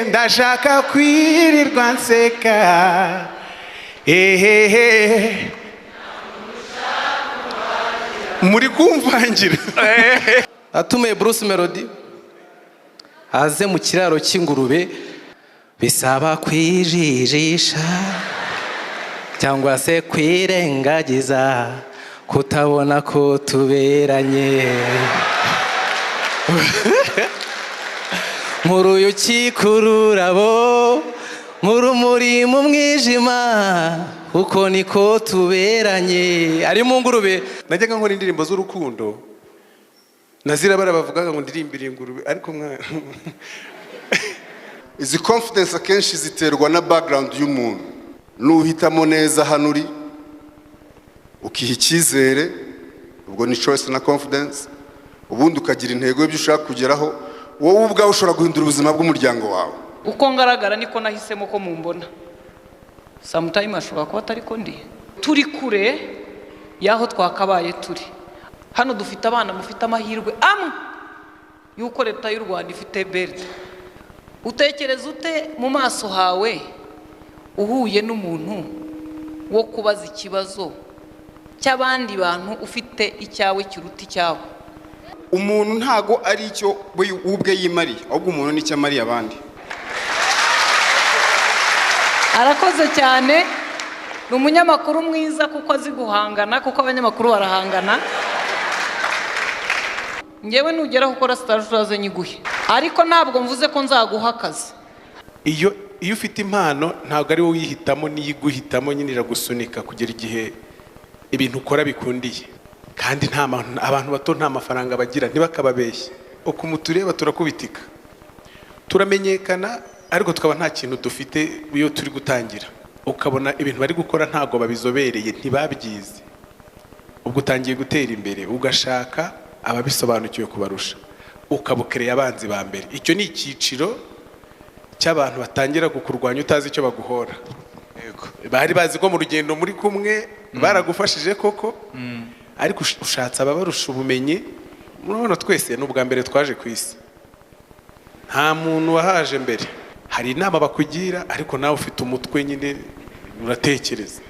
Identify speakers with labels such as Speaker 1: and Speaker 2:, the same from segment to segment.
Speaker 1: ndashaka kwirirwa nseka muri kumvangira.
Speaker 2: Atume Bruce Melody aze mu kiraro cy'ingurube, bisaba kwijijisha cyangwa se kwirengagiza kutabona ko tuberanye. Nk'uruyuki ku rurabo, nk'urumuri mu mwijima, uko niko tuberanye. Ari mu ngurube.
Speaker 1: Najyaga nkora indirimbo z'urukundo, nazira barabavugaga ngo ndirimbire ingurube, ariko
Speaker 3: izi confidence akenshi ziterwa na background y'umuntu. Nuhitamo neza hano uri, ukiha icyizere, ubwo ni choice na confidence, ubundi ukagira intego y'ibyo ushaka kugeraho, wowe ubwawe ushobora guhindura ubuzima bw'umuryango wawe.
Speaker 4: Uko ngaragara niko nahisemo ko mumbona. Sometimes ashobora kuba atari ko ndi. Turi kure yaho twakabaye turi. Hano dufite abana mufite amahirwe amwe yuko leta y'u Rwanda ifite belt. Utekereza ute mu maso hawe uhuye n'umuntu wo kubaza ikibazo cy'abandi bantu ufite icyawe kiruta icyawe?
Speaker 5: Umuntu ntago ari icyo ubwe yimariye, ahubwo umuntu nicyo amariye abandi.
Speaker 4: Arakoze cyane, ni umunyamakuru mwiza kuko azi guhangana, kuko abanyamakuru barahangana. Ngewe nugera gukora stage uraze nyiguhe, ariko ntabwo mvuze ko nzaguha akazi.
Speaker 1: Iyo ufite impano ntabwo ari wowe uyihitamo, niyiguhitamo nyine iragusunika kugera igihe ibintu ukora bikundiye. Kandi abantu bato nta mafaranga bagira, ntibakababeshye. Uko mutureba turakubitika, turamenyekana, ariko tukaba nta kintu dufite iyo turi gutangira. Ukabona ibintu bari gukora ntago babizobereye, ntibabyize. Ubwo utangiye gutera imbere, ugashaka ababisobanukiwe kubarusha, ukabukereye abanzi ba mbere. Icyo ni icyiciro cy'abantu batangira kukurwanya utazi icyo baguhora. Bari bazi ko mu rugendo muri kumwe baragufashije koko, ariko ushatse ababarusha ubumenyi. Murabona twese n'ubwa mbere twaje ku isi, nta muntu wahaje mbere. Hari inama bakugira, ariko nawe ufite umutwe nyine uratekereza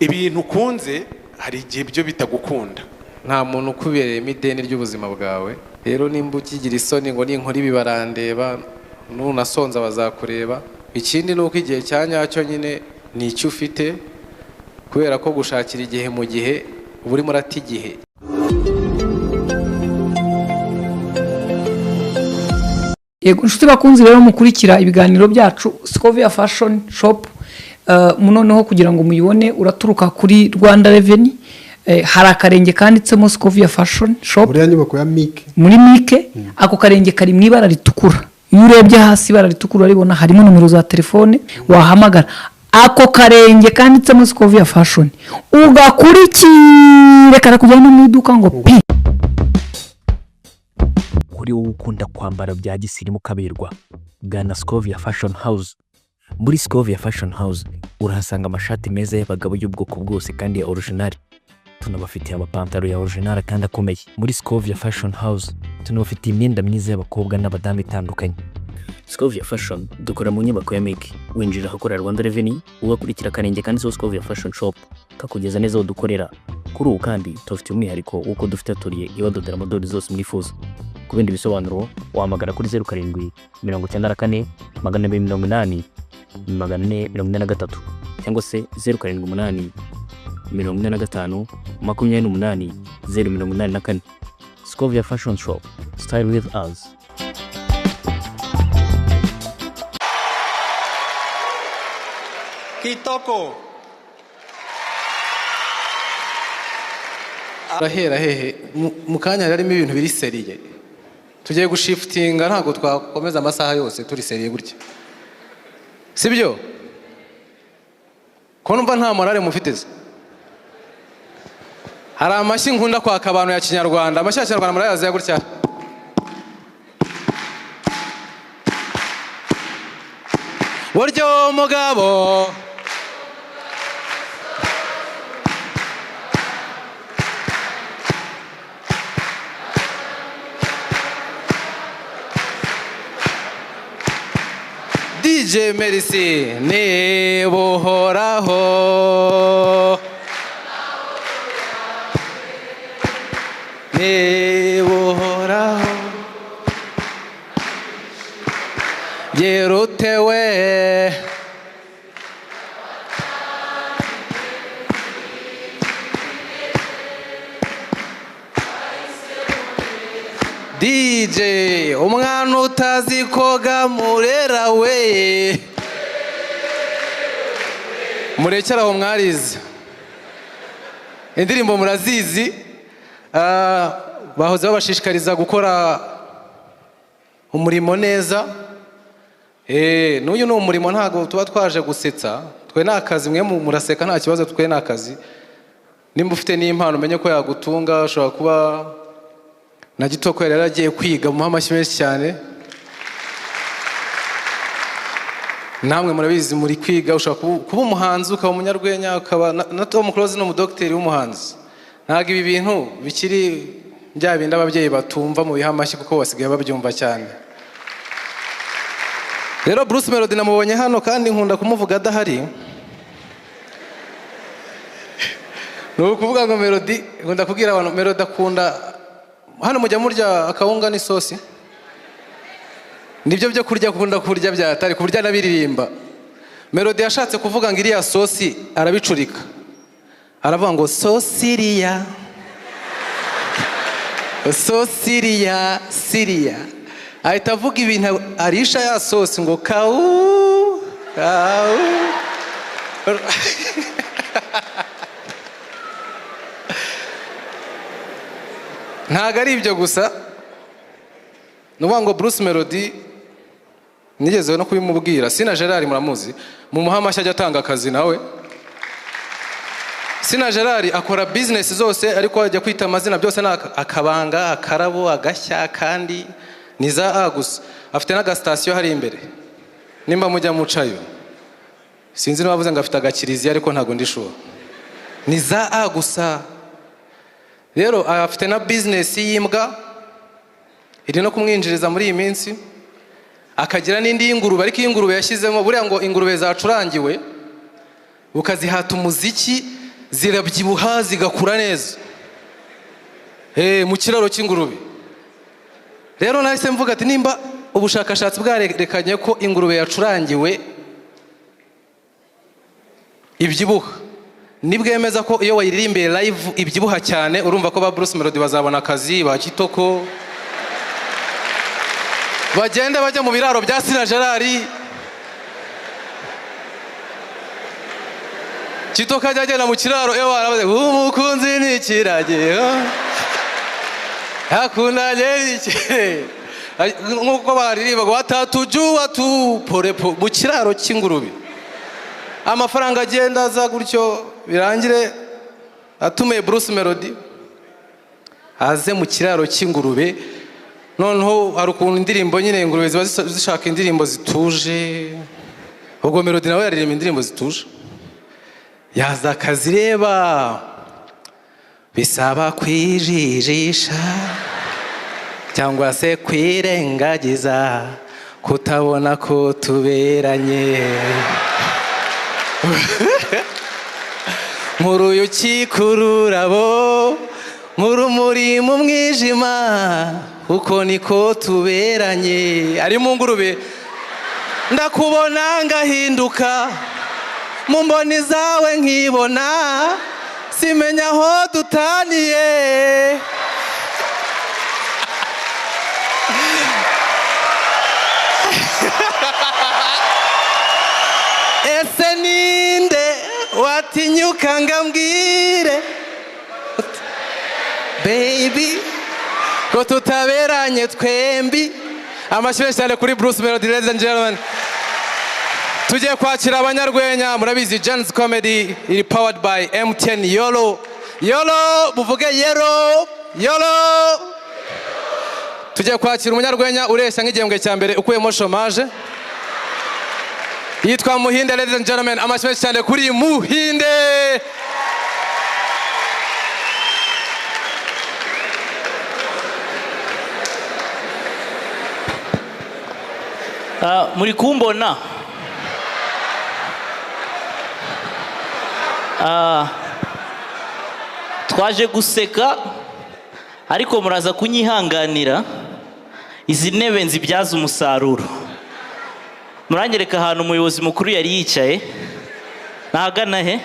Speaker 1: ibintu ukunze. Hari igihe byo bitagukunda.
Speaker 2: Nta muntu ukubereyemo ideni ry'ubuzima bwawe. Rero nimba ukigira isoni ngo ninkora ibi barandeba, nunasonza bazakureba. Ikindi ni uko igihe cya nyacyo nyine ni icyo ufite, kubera ko gushakira igihe mu gihe uba urimo urata igihe.
Speaker 4: Yego inshuti bakunzi rero mukurikira ibiganiro byacu Scovia Fashion Shop, noneho kugira ngo muyibone uraturuka kuri Rwanda Revenue. Hari akarenge kanditsemo Scovia Fashion Shop
Speaker 6: muri nyubako ya Mike,
Speaker 4: muri Mike. Ako karenge kari mu ibara ritukura. Iyo urebye hasi ibara ritukura ribona harimo nomero za telefone wahamagara. Ako karenge kanditsemo Scovia Fashion ugakurikire karakujyana mu iduka ngo pi.
Speaker 7: Kuri wowe ukunda kwambara bya gisirimu kaberwa, gana Scovia Fashion House. Muri Scovia Fashion House urahasanga amashati meza y'abagabo y'ubwoko bwose kandi ya original. Tunabafitiye amapantaro ya original kandi akomeye. Muri Scovia Fashion House tunabafitiye imyenda myiza y'abakobwa n'abadamu itandukanye. Scovia Fashion dukora mu nyubako ya Mike. Winjira ahakorera Rwanda Revenue, ugakurikira akarenge kanditseho Scovia Fashion Shop, kakugeza neza aho dukorera. Kuri ubu kandi tufite umwihariko w'uko dufite atelier ibadodera amadorari zose mwifuza. Ku bindi bisobanuro wahamagara kuri 07 94 280 443 cyangwa se 07 45 28 084. Scovia Fashion Shop, style with us.
Speaker 1: Kitoko
Speaker 2: Rahera hehe mu kanya harimo ibintu biri seriye. Tugiye gushiftinga, ntago twakomeza amasaha yose turi seriye gutya, sibyo? Ko numva nta morale mufiteze. Hari amashyi nkunda kwaka abantu ya Kinyarwanda, amashyi ya Kinyarwanda murayazi ya gutya. Buryo mugabo DJ Merci niba uhoraho niba uhoraho yerutewe DJ umwana utazi koga murera we murekera aho mwarize indirimbo murazizi bahoze babashishikariza gukora umurimo neza n'uyu ni umurimo ntabwo tuba twaje gusetsa twe ni akazi mwe muraseka nta kibazo twe ni akazi nimba ufite n'impano umenye ko yagutunga ushobora kuba na Gitoko yari yaragiye kwiga mu amashyi menshi cyane namwe murabizi muri kwiga ushobora kuba umuhanzi ukaba umunyarwenya ukaba na Tom Close ni umudokiteri w'umuhanzi ntabwo ibi bintu bikiri bya bindi ababyeyi batumva mu bihamashyi kuko basigaye babyumva cyane rero Bruce Melody namubonye hano kandi nkunda kumuvuga adahari ni ukuvuga ngo Melody nkunda kubwira abantu Melody akunda hano mujya murya akawunga n'isosi nibyo byo kurya kunda kurya byatari kurya nabiririmba Melody yashatse kuvuga ngo iriya sosi arabicurika aravuga ngo sosiriya sosiriya siriya ahita avuga ibintu arisha ya sosi ngo kawu kawu ntabwo ari ibyo gusa ni ukuvuga ngo Bruce Melody nigeze no kubimubwira Sina Gerard muramuzi mu muhamashyi ajya atanga akazi nawe Sina Gerard akora business zose ariko ajya kwita amazina byose na akabanga akarabo agashya kandi ni za A gusa afite n'agasitasiyo hari imbere nimba mujya mucayo sinzi n'abavuze ngo afite agakiriziya ariko ntabwo ndishuwa ni za A gusa rero afite na business y'imbwa iri no kumwinjiriza muri iyi minsi akagira n'indi y'ingurube ariko ingurube yashyizemo buriya ngo ingurube zacurangiwe ukazihata umuziki zirabyibuha zigakura neza mu kiraro cy'ingurube rero nahise mvuga ati nimba ubushakashatsi bwarerekanye ko ingurube yacurangiwe ibyibuha nibwemeza ko iyo wayiririmbiye live ibyibuha cyane urumva ko ba Bruce Melody bazabona akazi ba Kitoko bagenda bajya mu biraro bya Sina Gerard Kitoko ajya agenda mu kiraro barabaze umukunzi ni ikirage hakundanye iki nkuko baririmba ngo watatujua tu porepo mu kiraro cy'ingurube amafaranga agenda aza gutyo birangire atume Bruce Melody aze mu kiraro cy'ingurube noneho hari ukuntu indirimbo nyine ingurube ziba zishaka indirimbo zituje ubwo Melody nawe yaririmba indirimbo zituje yaza akazireba bisaba kwijijisha cyangwa se kwirengagiza kutabona ko tuberanye nk'uruyuki ku rurabo nk'urumuri mu mwijima uko niko tuberanye ari mu ngurube ndakubona ngahinduka mu mboni zawe nkibona simenya aho dutaniye ese ninde watinyuka ngambwire baby ko tutaberanye twembi amashyi cyane kuri Bruce Melody ladies and gentlemen tugiye kwakira abanyarwenya murabizi Jan's Comedy iri powered by MTN Yolo Yolo buvuge yero Yolo tugiye kwakira umunyarwenya ureshya nk'igihembwe cya mbere ukuyemo chômage yitwa Muhinde ladies and gentlemen amashyi cyane kuri Muhinde
Speaker 6: muri kumbona twaje guseka ariko muraza kunyihanganira, izi ntebe nzibyaza umusaruro. Muranyereka ahantu umuyobozi mukuru yari yicaye, nahagana he?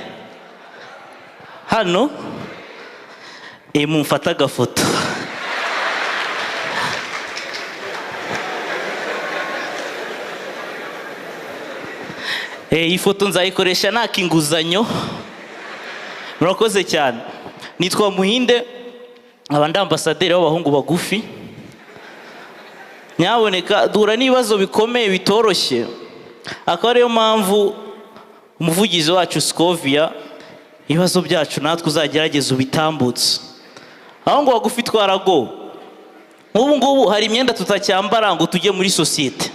Speaker 6: Hano mumfata agafoto. Iyi foto nzayikoresha naka inguzanyo. Murakoze cyane. Nitwa Muhinde, abandi ambasaderi w'abahungu bagufi. Nyaboneka duhura n'ibibazo bikomeye bitoroshye, akaba ariyo mpamvu umuvugizi wacu Scovia ibibazo byacu natwe uzagerageza ubitambutse. Aho ngo bagufi twarago, nk'ubu ngubu hari imyenda tutacyambara ngo tujye muri sosiyete.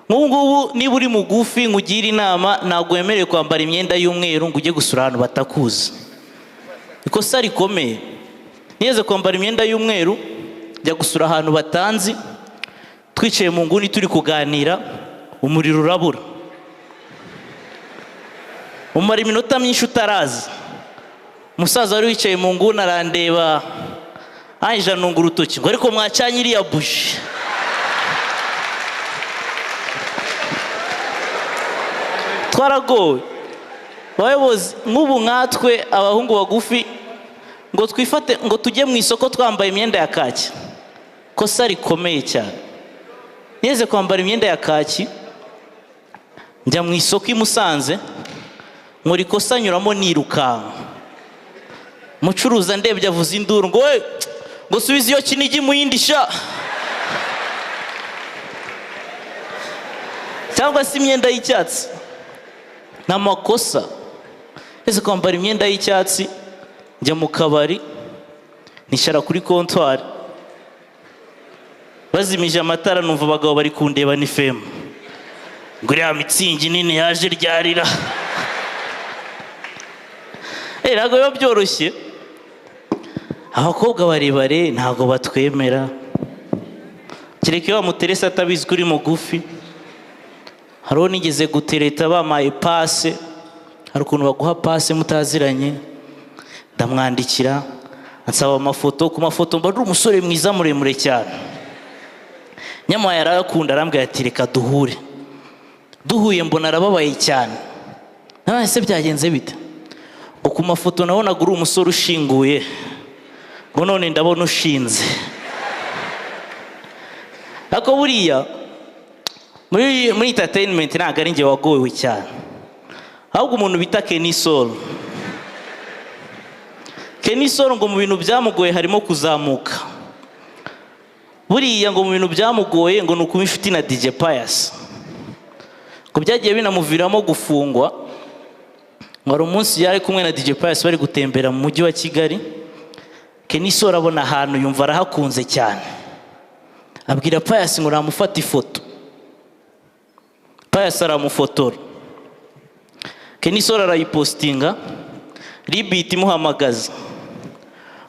Speaker 6: Nk'ubu ngubu niba uri mugufi nkugira inama, ntabwo wemerewe kwambara imyenda y'umweru ngo ujye gusura ahantu batakuzi. Ikosa rikomeye. Niyeze kwambara imyenda y'umweru njya gusura ahantu batanzi, twicaye mu nguni turi kuganira, umuriro urabura. Umara iminota myinshi utaraza. Umusaza wari wicaye mu nguni arandeba, anje anunga urutoki ngo ariko mwacanye iriya buji. Twaragowe. Bayobozi nk'ubu nkatwe abahungu bagufi ngo twifate ngo tujye mu isoko twambaye imyenda ya kaki. Kosa rikomeye cyane. Niyeze kwambara imyenda ya kaki, njya mu isoko i Musanze, nkora ikosa nyuramo nirukanka. Mucuruza ndebye avuza induru ngo we ngo subiza iyo kinigi mu yindi sha. Cyangwa se imyenda y'icyatsi. N'amakosa. Niyeze kwambara imyenda y'icyatsi, njya mu kabari, nishara kuri kontwari. Bazimije amatara numva abagabo bari kundeba ni femu. Ngo iriya mitsingi nini yaje ryarira. Ntabwo biba byoroshye. Abakobwa barebare ntabwo batwemera. Kereka iyo bamuterese atabizi kuri mugufi. Hariho nigeze gutereta bamaye pase, hari ukuntu baguha pase mutaziranye, ndamwandikira ansaba amafoto. Ku mafoto mba ari umusore mwiza muremure cyane, nyamara yarakunda, arambwira ati reka duhure. Duhuye mbona arababaye cyane. None se byagenze bite? Ngo ku mafoto nabonaga uri umusore ushinguye, ngo none ndabona ushinze. Ariko buriya muri entertainment ntabwo ari njye wagowe cyane, ahubwo umuntu bita Kenny Sol. Kenny Sol ngo mu bintu byamugoye harimo kuzamuka. Buriya ngo mu bintu byamugoye ngo ni ukuba inshuti na DJ Pius. Ngo byagiye binamuviramo gufungwa. Ngo hari umunsi yari kumwe na DJ Pius bari gutembera mu mujyi wa Kigali. Kenny Sol abona ahantu yumva arahakunze cyane, abwira Pius ngo namufata ifoto. Pius aramufotora. Kenny Sol arayipostinga, Ribit imuhamagaza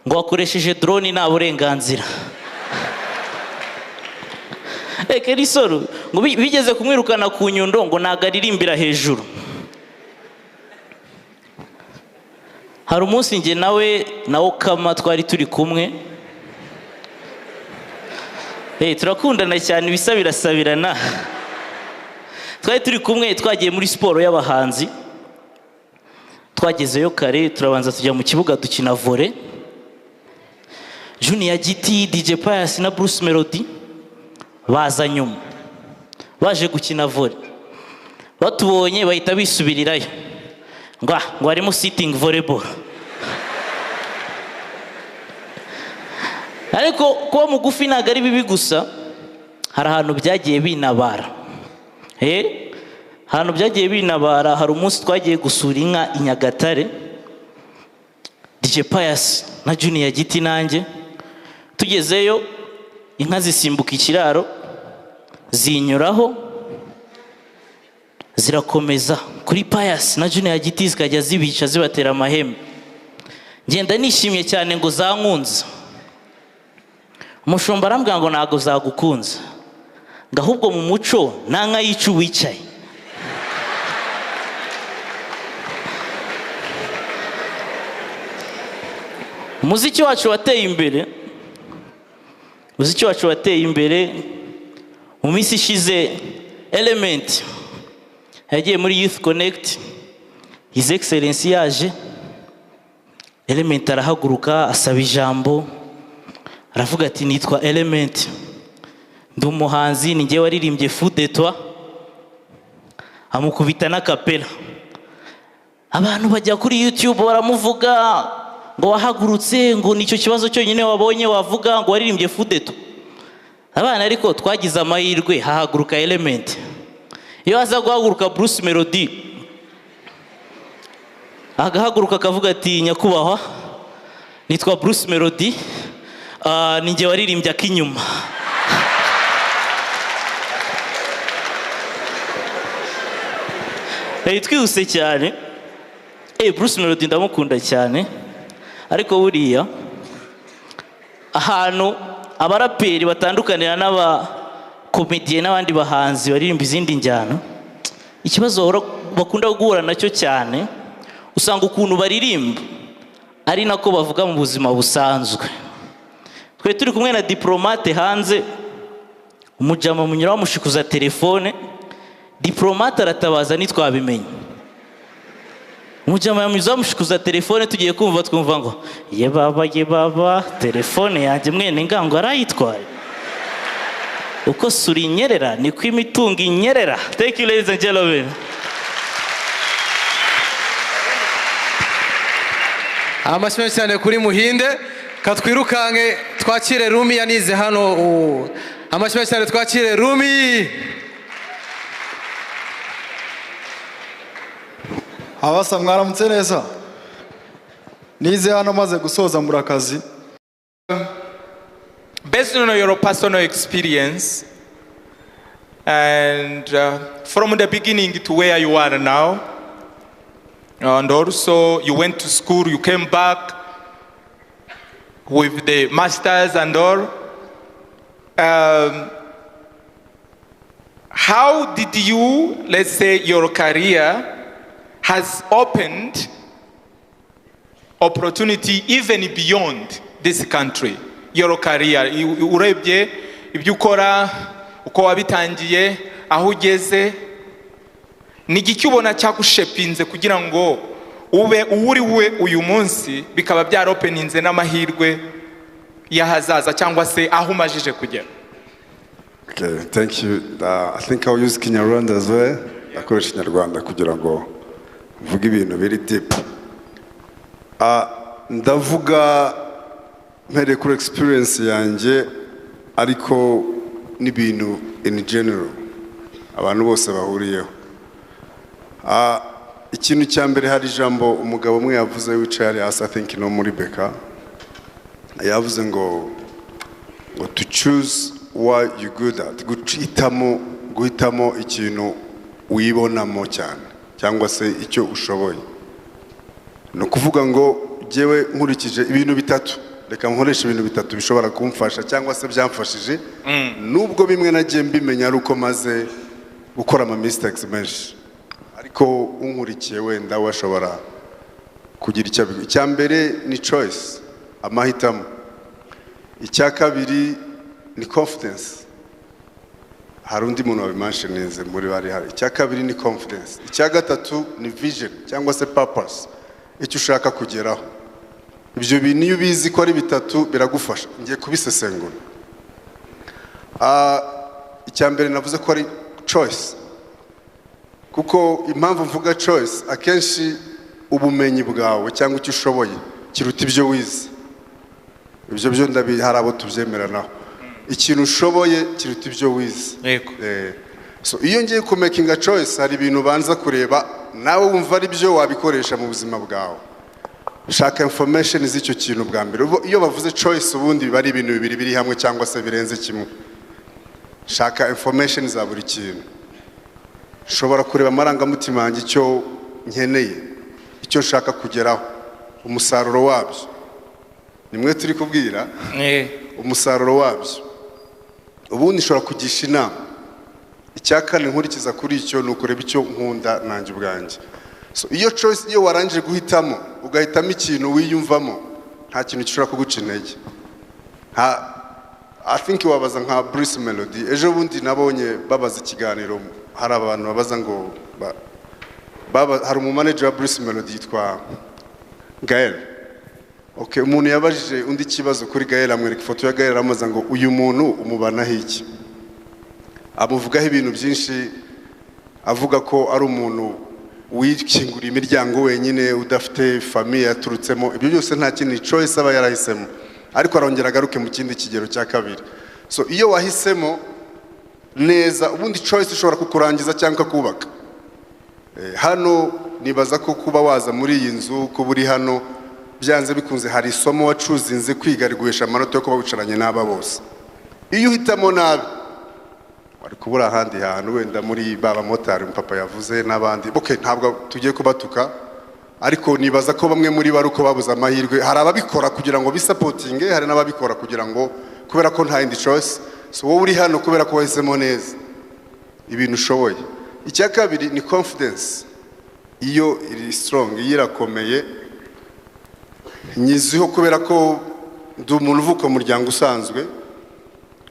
Speaker 6: ngo wakoresheje drone nta burenganzira. Kenny Sol ngo bigeze kumwirukana ku Nyundo ngo ntago aririmbira hejuru. Hari umunsi njye nawe na Okama twari turi kumwe. Turakundana cyane, ibisa birasabirana. Twari turi kumwe, twagiye muri siporo y'abahanzi. Twagezeyo kare, turabanza tujya mu kibuga dukina volley. Junior GT, DJ Pius na Bruce Melody baza nyuma, baje gukina volley. Batubonye bahita bisubirirayo ngo harimo sitting volleyball. Ariko kuba mugufi ntabwo ari bibi gusa, hari ahantu byagiye binabara. Ahantu byagiye binabara, hari umunsi twagiye gusura inka i Nyagatare, DJ Pius na Junior GT nanjye. Tugezeyo inka zisimbuka ikiraro, zinyuraho zirakomeza kuri Pius na Junior GT, zikajya zibica zibatera amahembe. Ngenda nishimye cyane ngo zankunze. Umushumba arambwira ngo ntago zagukunze, ngo ahubwo mu muco nta nka yica uwicaye. umuziki wacu wateye imbere mu minsi ishize. Element yagiye muri Youth Connect, His Excellency yaje, Element arahaguruka asaba ijambo, aravuga ati nitwa Element, ndi umuhanzi, ni njyewe waririmbye Fou de Toi, amukubita na kapela. Abantu bajya kuri YouTube baramuvuga ngo wahagurutse, ngo nicyo kibazo cyonyine wabonye wavuga ngo waririmbye Fou de Toi. Abana ariko twagize amahirwe, hahaguruka Element. Iyo aza guhaguruka Bruce Melody agahaguruka akavuga ati nyakubahwa nitwa Bruce Melody, ni njye waririmbye Akinyuma. Twihuse cyane. Bruce Melody ndamukunda cyane, ariko buriya ahantu abaraperi batandukanira n'abakomediye n'abandi bahanzi baririmba izindi njyana, ikibazo bakunda guhura nacyo cyane, usanga ukuntu baririmba ari nako bavuga mu buzima busanzwe. Twe turi kumwe na Diplomate hanze, umujama munyura wamushikuza telefone, Diplomate aratabaza nitwabimenye. Umujama yamunyuza wamushikuza telefone, tugiye twumva ngo ye baba telefone yanjye mwene ngango arayitwaye. Uko suri inyerera niko imitungo inyerera. Thank you ladies and gentlemen.
Speaker 2: Amashyi cyane kuri Muhinde. Katwirukange twakire Rumi yanize hano. Amashyi cyane twakire Rumi.
Speaker 8: Abasa mwaramutse neza. Nize hano maze gusoza murakazi.
Speaker 9: Based on your personal experience and from the beginning to where you are now, and also you went to school, you came back with the masters and all. How did you, let's say, your career has opened opportunity even beyond this country? Your career, urebye ibyo ukora, uko wabitangiye, aho ugeze, ni iki ubona cyagushepinze kugira ngo ube uri we uyu munsi, bikaba byaropeninze n'amahirwe y'ahazaza cyangwa se aho umajije kugera?
Speaker 3: Okay, thank you. I think I'll use Kinyarwanda as well. Akoresha Kinyarwanda kugira ngo mvuge ibintu very deep. Ndavuga mpere kuri experience yanjye, ariko n'ibintu in general abantu bose bahuriyeho. Ikintu cya mbere, hari ijambo umugabo umwe yavuze wicaye hasi, I think no muri Beka, yavuze ngo to choose what you good at, guhitamo ikintu wibonamo cyane cyangwa se icyo ushoboye. No kuvuga ngo jewe nkurikije ibintu bitatu, reka nkoresha ibintu bitatu bishobora kumfasha cyangwa se byamfashije, nubwo bimwe nagiye mbimenya ari uko maze gukora ama mistakes menshi, ariko unkurikiye wenda washobora kugira icya mbere ni choice, amahitamo. Icya kabiri ni confidence, hari undi muntu wabimentioninze muri bari hari. Icya kabiri ni confidence. Icya gatatu ni vision cyangwa se purpose, icyo ushaka kugeraho. Ibyo bintu iyo ubizi ko ari bitatu biragufasha. Ngiye kubisesengura. Icya mbere navuze ko ari choice, kuko impamvu mvuga choice, akenshi ubumenyi bwawe cyangwa icyo ushoboye kiruta ibyo wize. Ibyo byo hari abo tubyemeranaho. Ikintu ushoboye kiruta ibyo wize. So iyo ngiye ku making a choice, hari ibintu banza kureba nawe wumva ari byo wabikoresha mu buzima bwawe. Shaka information z'icyo kintu bwa mbere. Iyo bavuze choice ubundi bari ibintu bibiri biri hamwe cyangwa se birenze kimwe. Shaka information za buri kintu. Shobora kureba amarangamutima yanjye icyo nkeneye, icyo nshaka kugeraho, umusaruro wabyo. Nimwe turi kubwira umusaruro wabyo. Ubundi nshobora kugisha inama. Icya kane nkurikiza kuri icyo ni ukureba icyo nkunda nanjye ubwanjye. So iyo choice, iyo warangije guhitamo ugahitamo ikintu wiyumvamo, nta kintu gishobora kuguca intege. I think wabaza nka Bruce Melody. Ejo bundi nabonye babaza ikiganiro, hari abantu babaza ngo hari umumanager wa Bruce Melody yitwa Gael. Okay, umuntu yabajije undi kibazo kuri Gael, amwereka ifoto ya Gael, amaza ngo uyu muntu umubana hiki. Amuvugaho ibintu byinshi, avuga ko ari umuntu wikingura imiryango wenyine, udafite famille yaturutsemo. Ibyo byose nta kindi choice aba yarahisemo, ariko arongera agaruke mu kindi kigero cya kabiri. So iyo wahisemo neza, ubundi choice ishobora kukurangiza cyangwa kubaka. Hano nibaza ko kuba waza muri iyi nzu, kuba uri hano, byanze bikunze hari isomo wacuzinze kwiga riguhesha amanota yo kuba wicaranye n'aba bose. Iyo uhitamo nabi, wari kubura ahandi hantu, wenda muri baba motari papa yavuze n'abandi. Okay, ntabwo tugiye kubatuka, ariko nibaza ko bamwe muri bari uko babuze amahirwe. Hari ababikora kugira ngo bisapotinge, hari n'ababikora kugira ngo kubera ko nta indi choice. So wowe uri hano kubera ko wahisemo neza ibintu ushoboye. Icya kabiri ni confidence. Iyo iri strong, iyo irakomeye, nyiziho kubera ko ndi umuntu uvuka mu muryango usanzwe,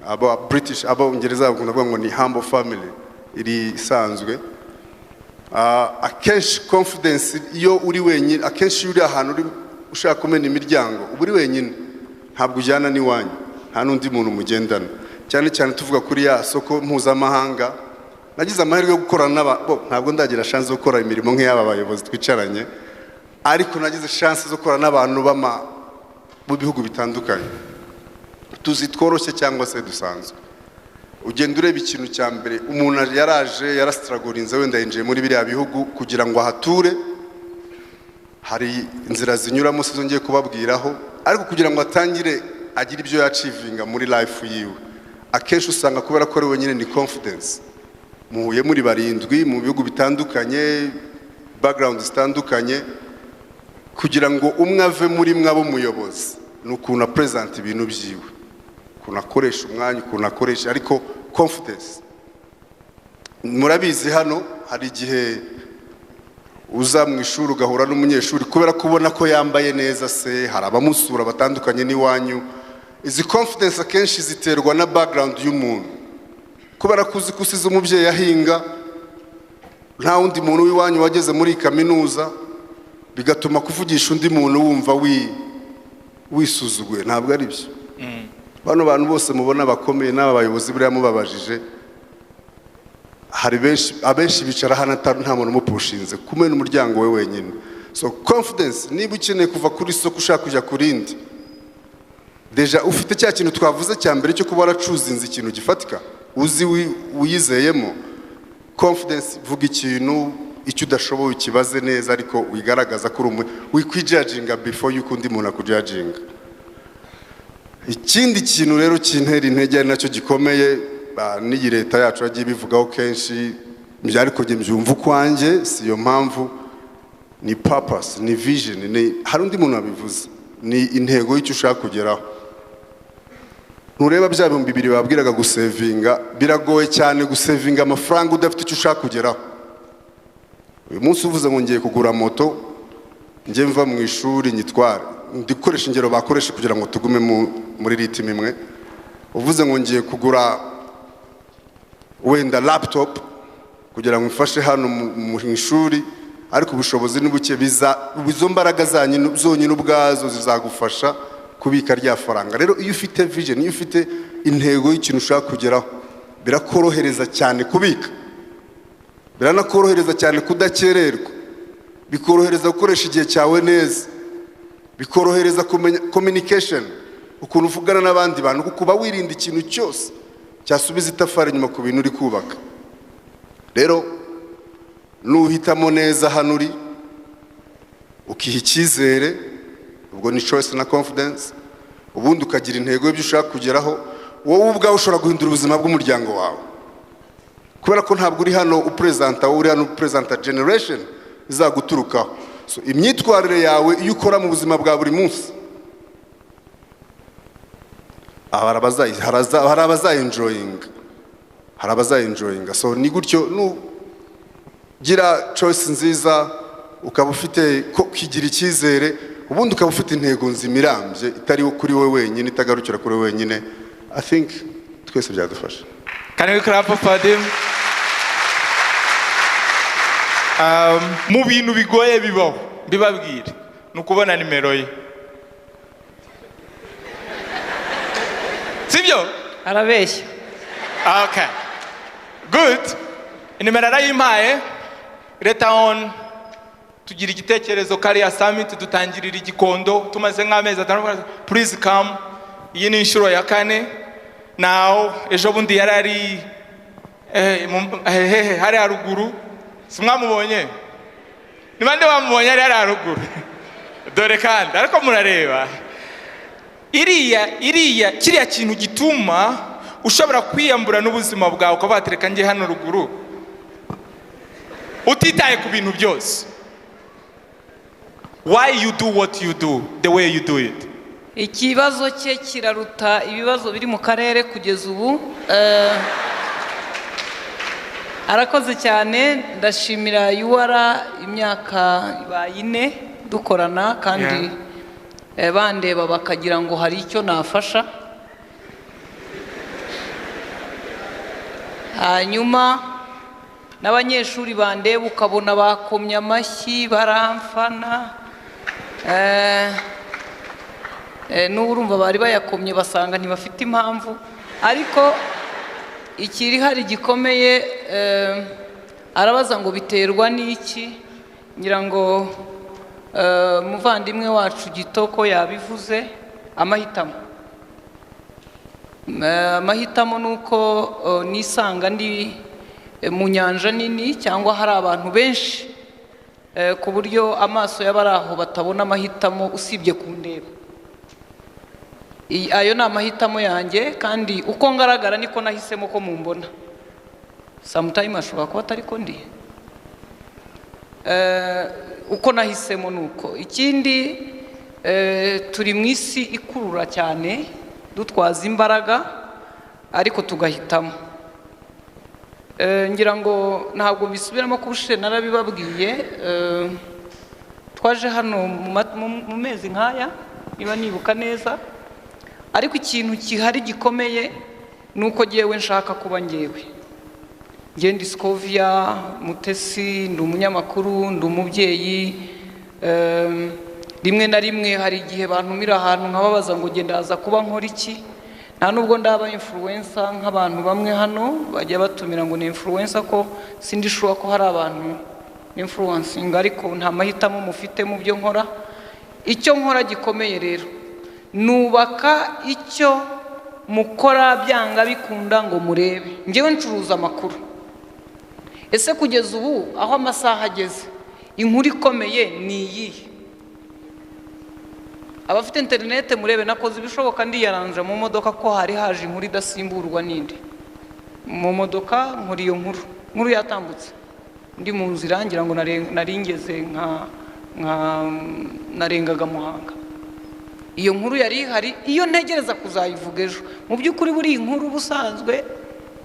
Speaker 3: aba British, aba Ongereza bakunda kuvuga ngo ni humble family, iri isanzwe. Akenshi confidence iyo uri wenyine, akenshi uri ahantu uri ushaka kumena imiryango, uba uri wenyine, ntabwo ujyana n'iwanyu, nta n'undi muntu mugendana. Cyane cyane tuvuga kuri ya soko mpuzamahanga, nagize amahirwe yo gukorana ntabwo ndagira chance yo gukora imirimo nk'iyaba bayobozi twicaranye, ariko nagize chance zo gukorana n'abantu mu bihugu bitandukanye, tuzi tworoshye cyangwa se dusanzwe. Ugenda ureba ikintu cya mbere, umuntu yaraje yarastragorinze, wenda yinjiye muri biriya bihugu kugira ngo ahature, hari inzira zinyuramo sizongeye kubabwiraho, ariko kugira ngo atangire agire ibyo yacivinga muri life yiwe, akenshi usanga kubera ko ari wenyine ni confidence. Muhuye muri barindwi mu bihugu bitandukanye, background zitandukanye, kugira ngo umwe ave muri mwe abo muyobozi, n'ukuntu present ibintu byiwe, ukuntu akoresha umwanya, ukuntu akoresha, ariko confidence. Murabizi hano hari igihe uza mu ishuri ugahura n'umunyeshuri kubera kubona ko yambaye neza se, hari abamusura batandukanye n'iwanyu. Izi confidence akenshi ziterwa na background y'umuntu, kubera kuzi kusiza umubyeyi ahinga, nta wundi muntu w'iwanyu wageze muri kaminuza, bigatuma kuvugisha undi muntu wumva wisuzuguye. Ntabwo ari byo. Bano bantu bose mubona bakomeye n'aba bayobozi buriya mubabajije, hari abenshi bicara hano nta muntu umupushinze, kumena umuryango we wenyine. So confidence, niba ukeneye kuva kuri soko ushaka kujya ku rindi, deja ufite cya kintu twavuze cya mbere cyo kuba waracuzinze ikintu gifatika, uzi wiyizeyemo. Confidence vuga ikintu, icyo udashoboye ukibaze neza, ariko wigaragaza ko uri wikwijudginga before yuko undi muntu akujudginga. Ikindi kintu rero kintera intege ari nacyo gikomeye, n'iyi leta yacu yagiye bivugaho kenshi, ariko njye mbyumva ukwanjye, si yo mpamvu, ni purpose, ni vision, hari undi muntu wabivuze, ni intego y'icyo ushaka kugeraho. Ntureba bya bihumbi 2 babwiraga gusevinga, biragoye cyane gusevinga amafaranga udafite icyo ushaka kugeraho. Uyu munsi uvuze ngo ngiye kugura moto, njye mva mu ishuri nyitware, ndikoresha ingero bakoresha kugira ngo tugume muri ritime imwe. Uvuze ngo ngiye kugura wenda laptop kugira ngo mfashe hano mu ishuri, ariko ubushobozi n'ubuke bizo mbaraga zanyu zonyine ubwazo zizagufasha kubika rya faranga. Rero iyo ufite vision, iyo ufite intego y'ikintu ushaka kugeraho, birakorohereza cyane kubika, biranakorohereza cyane kudakererwa, bikorohereza gukoresha igihe cyawe neza, bikorohereza communication, ukuntu uvugana n'abandi bantu, kuba wirinda ikintu cyose cyasubiza itafari inyuma ku bintu uri kubaka. Rero nuhitamo neza hano uri, ukiha icyizere, ubwo ni choice na confidence, ubundi ukagira intego y'ibyo ushaka kugeraho, wowe ubwawe ushobora guhindura ubuzima bw'umuryango wawe, kubera ko ntabwo uri hano upresenta, wowe uri hano upresenta generation izaguturukaho. So imyitwarire yawe iyo ukora mu buzima bwa buri munsi, hari abazayenjoyinga. So ni gutyo, nugira choice nziza, ukaba ufite kigira icyizere, ubundi ukaba ufite intego nzima irambye itari kuri wowe wenyine, itagarukira kuri wowe wenyine, I think twese byadufasha.
Speaker 9: Can we clap for them? Mu bintu bigoye bibaho mbibabwire ni ukubona nimero ye, sibyo?
Speaker 4: arabeshya.
Speaker 9: Okay, good. Inimero arayimpaye, leta on tugira igitekerezo kariya summit dutangirira igikondo tumaze nk'amezi atanu, please come. Iyi ni inshuro ya 4 now. Ejo bundi yarari hari haruguru, simwamubonye? Ni bande bamubonye ari haruguru? Dore kandi ariko murareba iriya kiriya kintu gituma ushobora kwiyambura n'ubuzima bwawe ukabatereka nge hano ruguru utitaye ku bintu byose. Why you do what you do the way you do it?
Speaker 4: Ikibazo cye kiraruta ibibazo biri mu karere kugeza ubu. Arakoze cyane, ndashimira yuwara imyaka 4 dukorana kandi bandeba bakagira ngo hari icyo nafasha. Hanyuma n'abanyeshuri bandeba ukabona bakomye amashyi baramfana, n'urumva bari bayakomye basanga ntibafite impamvu, ariko ikiri hari gikomeye. Arabaza ngo biterwa n'iki, ngira ngo muvandimwe wacu Gitoko yabivuze, amahitamo. Amahitamo nuko nisanga ndi mu nyanja nini cyangwa hari abantu benshi ku buryo amaso y'abaraho batabona amahitamo usibye kundeba. Ayo ni amahitamo yanjye kandi uko ngaragara niko nahisemo ko mumbona. Sometimes ashobora kuba atari ko ndi, uko nahisemo nuko. Ikindi turi mu isi ikurura cyane, dutwaza imbaraga ariko tugahitamo. Ngira ngo ntabwo bisubiramo kubushe narabibabwiye. Twaje hano mu mezi nkaya niba nibuka neza, ariko ikintu kihari gikomeye nuko ngewe nshaka kuba ngewe. Ndi Scovia Mutesi, ndi umunyamakuru, ndi umubyeyi. Rimwe na rimwe hari igihe bantumira ahantu nkababaza ngo genda haza kuba nkora iki. Nta nubwo ndaba influencer nk'abantu bamwe hano bajya batumira ngo ni influencer, ko sindi sure ko hari abantu influencing, ariko nta mahitamo mufite mu byo nkora. Icyo nkora gikomeye rero, nubaka icyo mukora byanga bikunda ngo murebe. Ngewe ncuruza amakuru. Ese kugeza ubu aho amasaha ageze, inkuru ikomeye ni iyihe? Abafite internet murebe, nakoze ibishoboka ndiyaranja mu modoka ko hari haje inkuru idasimburwa n'indi. Mu modoka nkuri iyo nkuru yatambutse ndi mu nzira ngira ngo naringeze narengaga Muhanga. Iyo nkuru yari hari, iyo ntegereza kuzayivuga ejo. Mu by'ukuri buri inkuru busanzwe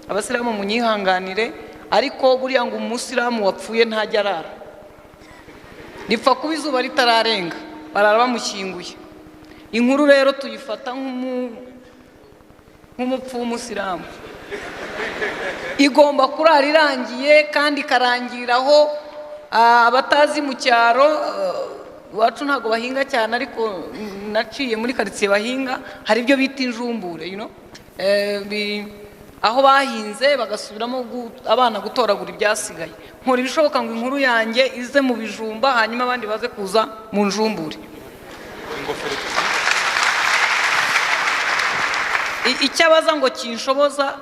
Speaker 4: abasilamu munyihanganire, ariko buriya ngo umusilamu wapfuye ntajya arara. Nipfa kuba izuba ritararenga barara bamushyinguye. Inkuru rero tuyifata nk'umupfu w'umusilamu. Igomba kurara irangiye kandi karangiraho. Abatazi mu cyaro wacu ntago bahinga cyane, ariko naciye muri quartier bahinga, hari ibyo bita injumbure, aho bahinze bagasubiramo abana gutoragura ibyasigaye. Nkora ibishoboka ngo inkuru yanjye ize mu bijumba, hanyuma abandi baze kuza mu njumbure. Icyabaza ngo kinshoboza,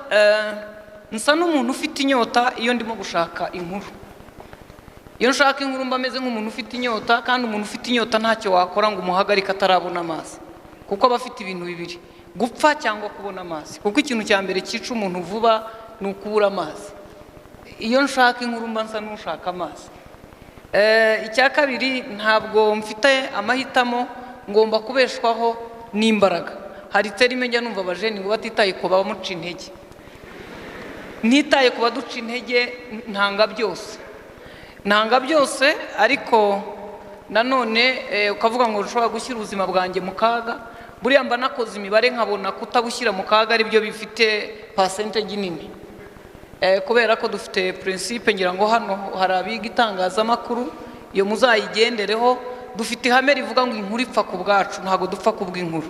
Speaker 4: nsa n'umuntu ufite inyota iyo ndimo gushaka inkuru. Iyo nshaka inkuru mba meze nk'umuntu ufite inyota, kandi umuntu ufite inyota ntacyo wakora ngo umuhagarike atarabona amazi, kuko aba afite ibintu bibiri: gupfa cyangwa kubona amazi. Kuko ikintu cya mbere cyica umuntu vuba ni ukubura amazi. Iyo nshaka inkuru mba nsa n'ushaka amazi. Icya kabiri, ntabwo mfite amahitamo, ngomba kubeshwaho n'imbaraga. Hari terime njya numva abajeni ngo batitaye ku bamuca intege. Ntitaye ku baduca intege, ntanga byose, ariko nanone ukavuga ngo ushobora gushyira ubuzima bwanjye mu kaga, buriya mba nakoze imibare nkabona kutabushyira mu kaga ari byo bifite percentage nini, kubera ko dufite principe, ngira ngo hano hari abiga itangazamakuru, iyo muzayigendereho. Dufite ihame rivuga ngo inkuru ipfa ku bwacu, ntabwo dupfa ku bw'inkuru.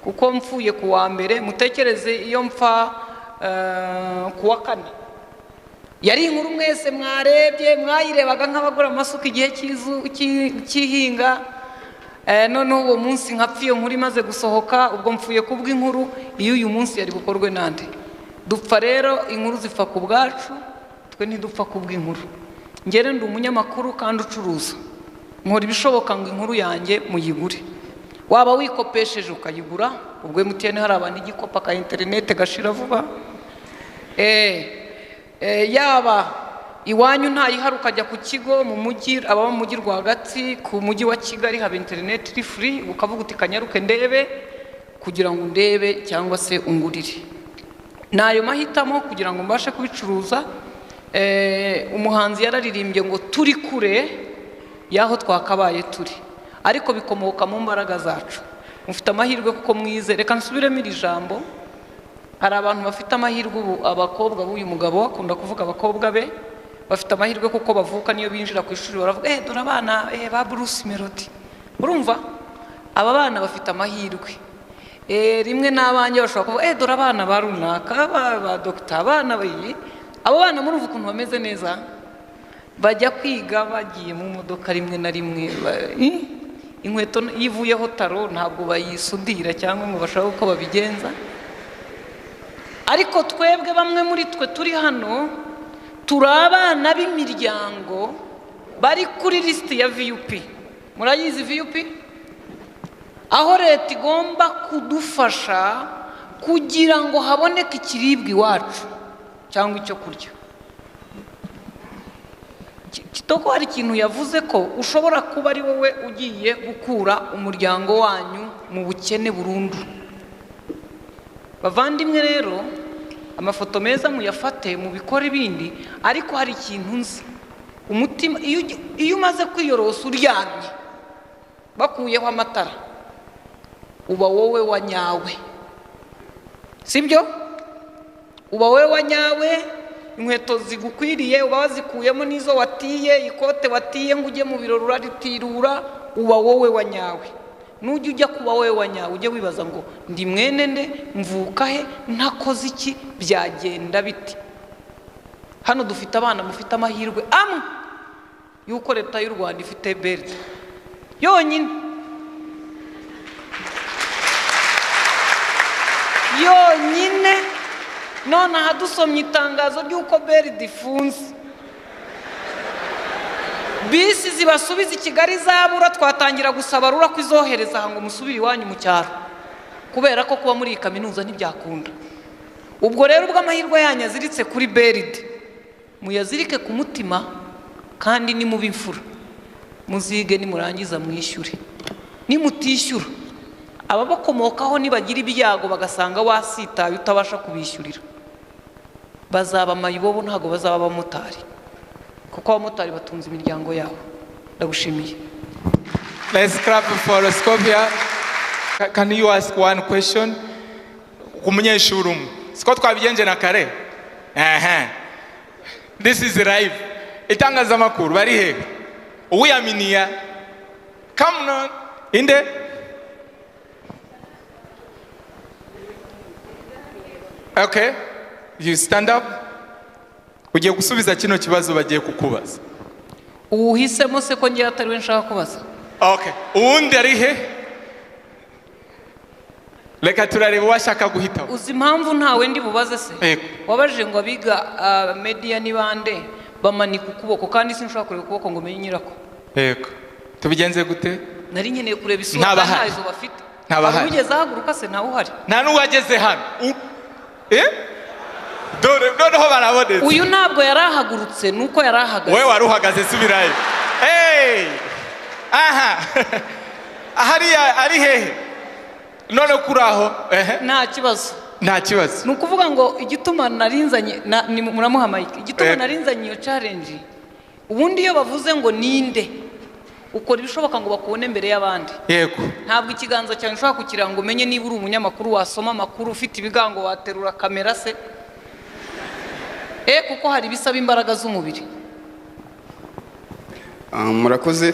Speaker 4: Kuko mpfuye ku wa mbere, mutekereze iyo mpfa ku wa kane, yari inkuru mwese mwarebye, mwayirebaga nk'abagura amasuka igihe cy'ihinga, noneho uwo munsi nkapfa iyo nkuru imaze gusohoka, ubwo mpfuye ku bw'inkuru. Iyo uyu munsi yari bukorwe nande? Dupfa rero, inkuru zipfa ku bwacu, twe ntidupfa ku bw'inkuru. Ngere ndi umunyamakuru kandi ucuruza, nkora ibishoboka ngo inkuru yanjye muyigure. Waba wikopesheje ukayigura, ubwo MTN hari abantu igikopa ka interinete gashira vuba, yaba iwanyu ntayihari ukajya ku kigo mu mujyi, aba mu mujyi rwagati, ku mujyi wa Kigali haba interinete iri free, ukavuga uti kanyaruke ndebe, kugira ngo ndebe cyangwa se ungurire. Nayo mahitamo kugira ngo mbashe kubicuruza. Umuhanzi yararirimbye ngo turi kure yaho twakabaye turi, ariko bikomoka mu mbaraga zacu. Mufite amahirwe kuko mwize. Reka nsubiremo iri jambo. Hari abantu bafite amahirwe ubu, abakobwa b'uyu mugabo akunda kuvuga abakobwa be bafite amahirwe kuko bavuka, niyo binjira ku ishuri baravuga dore abana ba Bruce Melody. Urumva, aba bana bafite amahirwe. Rimwe n'abanje bashobora kuvuga dore abana ba runaka, ba Dr. abana bayi. Abo bana murumva ukuntu bameze neza, bajya kwiga bagiye mu modoka rimwe na rimwe, inkweto yivuyeho taro ntabwo bayisudira cyangwa ngo bashaka uko babigenza. Ariko twebwe bamwe muri twe turi hano, turi abana b'imiryango bari kuri lisiti ya VUP. Murayizi VUP? Aho leta igomba kudufasha kugira ngo haboneke ikiribwa iwacu cyangwa icyo kurya. Kitoko hari ikintu yavuze ko ushobora kuba ari wowe ugiye gukura umuryango wanyu mu bukene burundu. Bavandimwe rero, amafoto meza muyafate, mu bikore ibindi, ariko hari ikintu nzi. Umutima iyo umaze kwiyorosa uryamye bakuyeho amatara, uba wowe wa nyawe, sibyo? Uba wowe wa nyawe, inkweto zigukwiriye uba wazikuyemo n'izo watiye, ikote watiye ngo ujye mu birori uraritirura, uba wowe wa nyawe. Nujya ujya kuba wowe wa nyawe, ujye wibaza ngo ndi mwene nde, mvuka he, ntakoze iki, byagenda biti. Hano dufite abana mufite amahirwe amwe yuko leta y'u Rwanda ifite BRD yonyine, yonyine. None aha dusomye itangazo ry'uko BRD ifunze, bisi zibasubiza i Kigali zabura, twatangira gusaba RURA ko izohereza aha ngo musubire iwanyu mu cyaro, kubera ko kuba muri iyi kaminuza ntibyakunda. Ubwo rero ubwo amahirwe yanyu aziritse kuri BRD, muyazirike ku mutima, kandi ni mu bimfura muzige, nimurangiza mwishyure. Nimutishyura, ababakomokaho nibagira ibyago bagasanga wasitaye utabasha kubishyurira, bazaba mayibobo, ntago bazaba abamotari, kuko abamotari batunze imiryango yabo. Ndagushimiye.
Speaker 9: Let's clap for Scovia. Can you ask one question? Umunyeshuri umwe, siko twabigenje na kare. This is live. Itangazamakuru bari he? Uyaminiya. Come on. Inde? Okay. You stand up. Ugiye gusubiza kino kibazo bagiye kukubaza.
Speaker 4: Uhisemo se ko ngiye atari we nshaka kubaza.
Speaker 9: Okay. Uwundi ari he? Reka turareba washaka guhita.
Speaker 4: Uzi impamvu ntawe ndi bubaze se? Wabajije ngo abiga media ni bande bamanika ukuboko, kandi sinshaka kureba ukuboko ngo menye nyirako.
Speaker 9: Yego. Tubigenze gute?
Speaker 4: Nari nkeneye kureba isura ntazo bafite.
Speaker 9: Ntabahari.
Speaker 4: Ugeze ahaguruka se ntawe uhari?
Speaker 9: Nta n'uwageze hano. Dore noneho barabonetse.
Speaker 4: Uyu ntabwo yarahagurutse, nuko yarahagaze.
Speaker 9: Wewe wari uhagaze, subirayo. Aha. Ahari ari hehe? None kuraho.
Speaker 4: Nta kibazo.
Speaker 9: Nta kibazo.
Speaker 4: Nukuvuga ngo igituma narinzanye muramuha mic. Igituma narinzanye iyo challenge. Ubundi iyo bavuze ngo ninde, ukora ibishoboka ngo bakubone mbere y'abandi.
Speaker 9: Yego.
Speaker 4: Ntabwo ikiganza cyawe ushobora kugira ngo umenye niba uri umunyamakuru wasoma amakuru ufite ibigango waterura kamera se. Kuko hari bisaba imbaraga z'umubiri.
Speaker 5: Murakoze.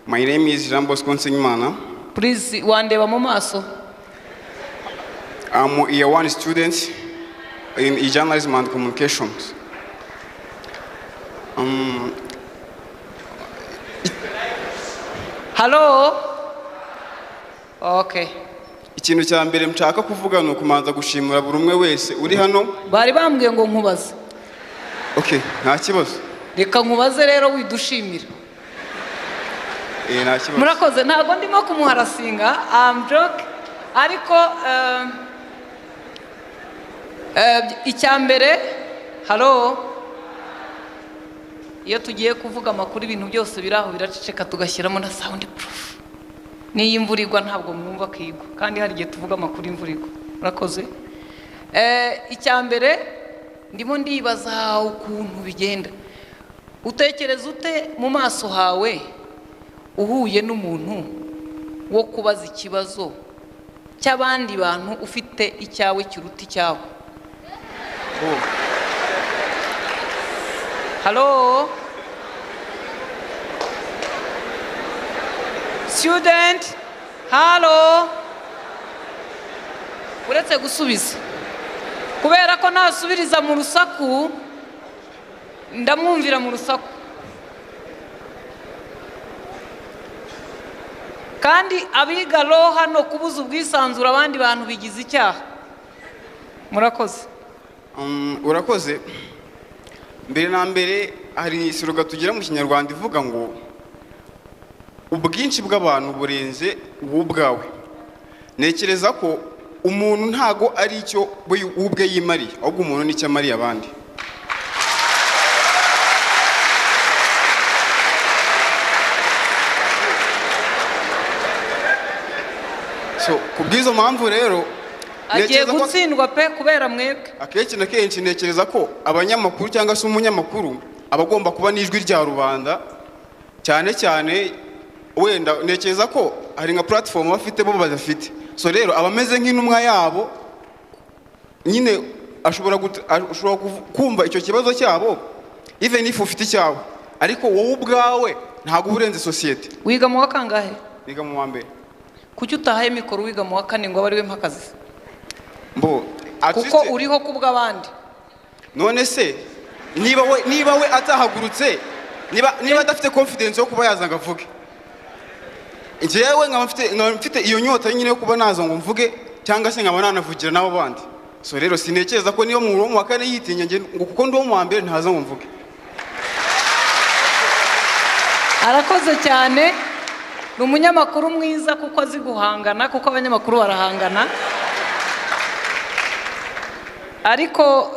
Speaker 5: My name is Jean Bosco Nsengimana.
Speaker 4: Please wandeba mu maso.
Speaker 5: I'm a year 1 student in journalism and communications.
Speaker 4: Hello? Okay.
Speaker 5: Ikintu cya mbere mshaka kuvuga ni ukumanza gushimira buri umwe wese uri hano.
Speaker 4: Bari bambwiye ngo nkubaze.
Speaker 5: Okay, nta kibazo.
Speaker 4: Reka nkubaze rero widushimira.
Speaker 5: Nta kibazo.
Speaker 4: Murakoze, ntabwo ndimo kumuharasinga. Joke. Ariko icya mbere, hello? Iyo tugiye kuvuga amakuru ibintu byose biraho biraceceka tugashyiramo na sound proof. Niyo imvura igwa ntabwo mwumva kigwa kandi hari igihe tuvuga amakuru imvura igwa. Murakoze. Icya mbere ndimo ndibaza ukuntu bigenda. Utekereza ute mu maso hawe uhuye n'umuntu wo kubaza ikibazo cy'abandi bantu ufite icyawe kiruta icyawe? Hello? Student? Hello? Uretse gusubiza. Kubera ko nasubiriza mu rusaku, ndamwumvira mu rusaku. Kandi abiga law hano kubuza ubwisanzura abandi bantu bigize icyaha. Murakoze.
Speaker 5: Urakoze. Mbere na mbere hari siroga tugira mu Kinyarwanda ivuga ngo ubwinshi bw'abantu burenze ubwawe. Nekereza ko umuntu ntago ari icyo ubwe yimariye, ahubwo umuntu nicyo amariye abandi. Kubwizo mpamvu rero
Speaker 4: agiye gutsindwa pe kubera mwebwe.
Speaker 5: Akenshi na kenshi nekereza ko abanyamakuru cyangwa se umunyamakuru abagomba kuba n'ijwi rya rubanda cyane cyane. Wenda nekereza ko hari nka platform bafite bo badafite. So rero abameze nk'intumwa yabo nyine ashobora kumva icyo kibazo cyabo even if ufite icyawe, ariko wowe ubwawe ntago uburenze society.
Speaker 4: Wiga mu wakangahe?
Speaker 5: Wiga mu wa mbere.
Speaker 4: Kuki utahaye mikoro wiga mu wa kane ngo bariwe mpakazi?
Speaker 5: Kuko
Speaker 4: uriho kubw'abandi.
Speaker 5: None se niba we atahagurutse, niba adafite confidence yo kuba yazanga avuge, njyewe nkaba mfite iyo nyota nyine yo kuba naza ngo mvuge cyangwa se nkaba nanavugira n'abo bandi. So rero sinekeza ko niyo mu wa kane yitinya ngo kuko ndi mu wa mbere ntaza ngo mvuge.
Speaker 4: Arakoze cyane. Ni umunyamakuru mwiza kuko azi guhangana, kuko abanyamakuru barahangana. Ariko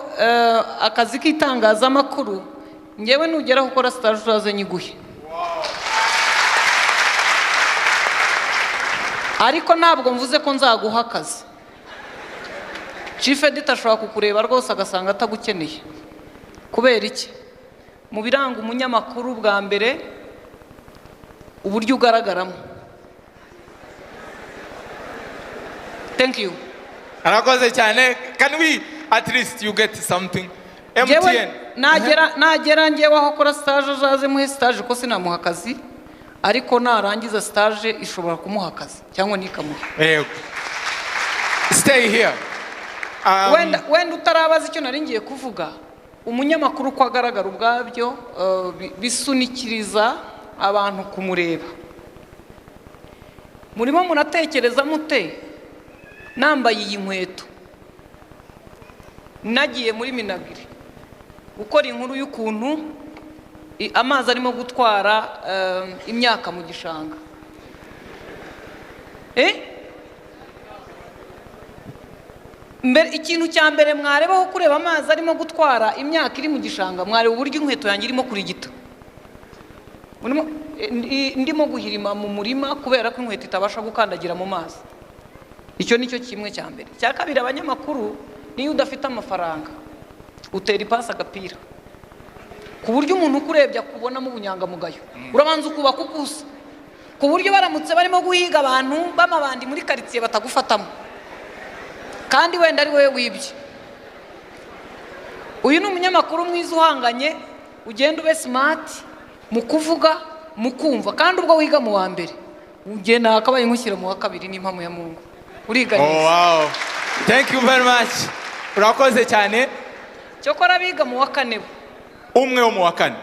Speaker 4: akazi k'itangazamakuru njyewe nugera gukora stage uzaze nyiguhe. Ariko ntabwo mvuze ko nzaguha akazi. Chief editor ashobora kukureba rwose agasanga atagukeneye. Kubera iki? Mu biranga umunyamakuru bwa mbere uburyo ugaragaramo. Thank you.
Speaker 9: Arakoze cyane. Can we at least you get something? MTN.
Speaker 4: Nagera ngewe aho kora stage azaze muhe stage ko sinamuha akazi, ariko narangiza stage ishobora kumuha akazi cyangwa nikamuha.
Speaker 9: Yego. Stay here.
Speaker 4: Wenda utarabaza icyo nari ngiye kuvuga, umunyamakuru ko agaragara ubwabyo bisunikiriza abantu kumureba. Murimo munatekereza mute nambaye iyi nkweto nagiye muri Minagiri gukora inkuru y'ukuntu amazi arimo gutwara imyaka mu gishanga? Ikintu cya mbere mwarebaho kureba amazi arimo gutwara imyaka iri mu gishanga, mwareba uburyo inkweto yanjye irimo kurigita. Ndimo guhirima mu murima kubera ko inkweto itabasha gukandagira mu mazi. Icyo nicyo kimwe cya mbere. Cya kabiri, abanyamakuru niyo udafite amafaranga utera ipasi agapira. ku buryo umuntu ukurebye akubonamo ubunyangamugayo urabanza ukubaka ukusa ku buryo baramutse barimo guhiga abantu b'amabandi muri karitsiye batagufatamo kandi wenda ari wowe wibye. Uyu ni umunyamakuru mwiza uhanganye ugenda ube smart mu kuvuga mu kumva kandi ubwo wiga mu wa mbere ugenda akabaye nkushyira mu wa kabiri n'impamo ya Mungu uriga neza.
Speaker 9: Oh wow, thank you very much, urakoze cyane.
Speaker 4: Cyokora biga mu wa kane
Speaker 9: umwe wo mu wa kane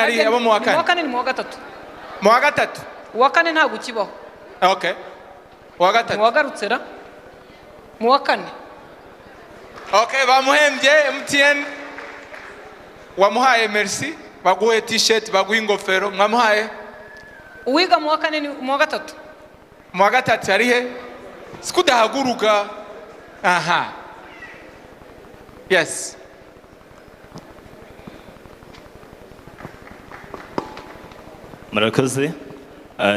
Speaker 9: ari abo mu wa kane.
Speaker 4: Mu wa kane ni mu wa gatatu.
Speaker 9: Mu wa gatatu
Speaker 4: uwa kane ntabwo ukibaho.
Speaker 9: Okay, uwa gatatu
Speaker 4: mu wa garutse ra mu wa kane.
Speaker 9: Okay, bamuhembye MTN wamuhaye merci, baguhe t-shirt, baguhe ingofero, mwamuhaye.
Speaker 4: Uwiga mu wa kane ni mu wa gatatu.
Speaker 9: Mu wa gatatu ari he? Sikudahaguruka. Aha, yes.
Speaker 10: Murakoze.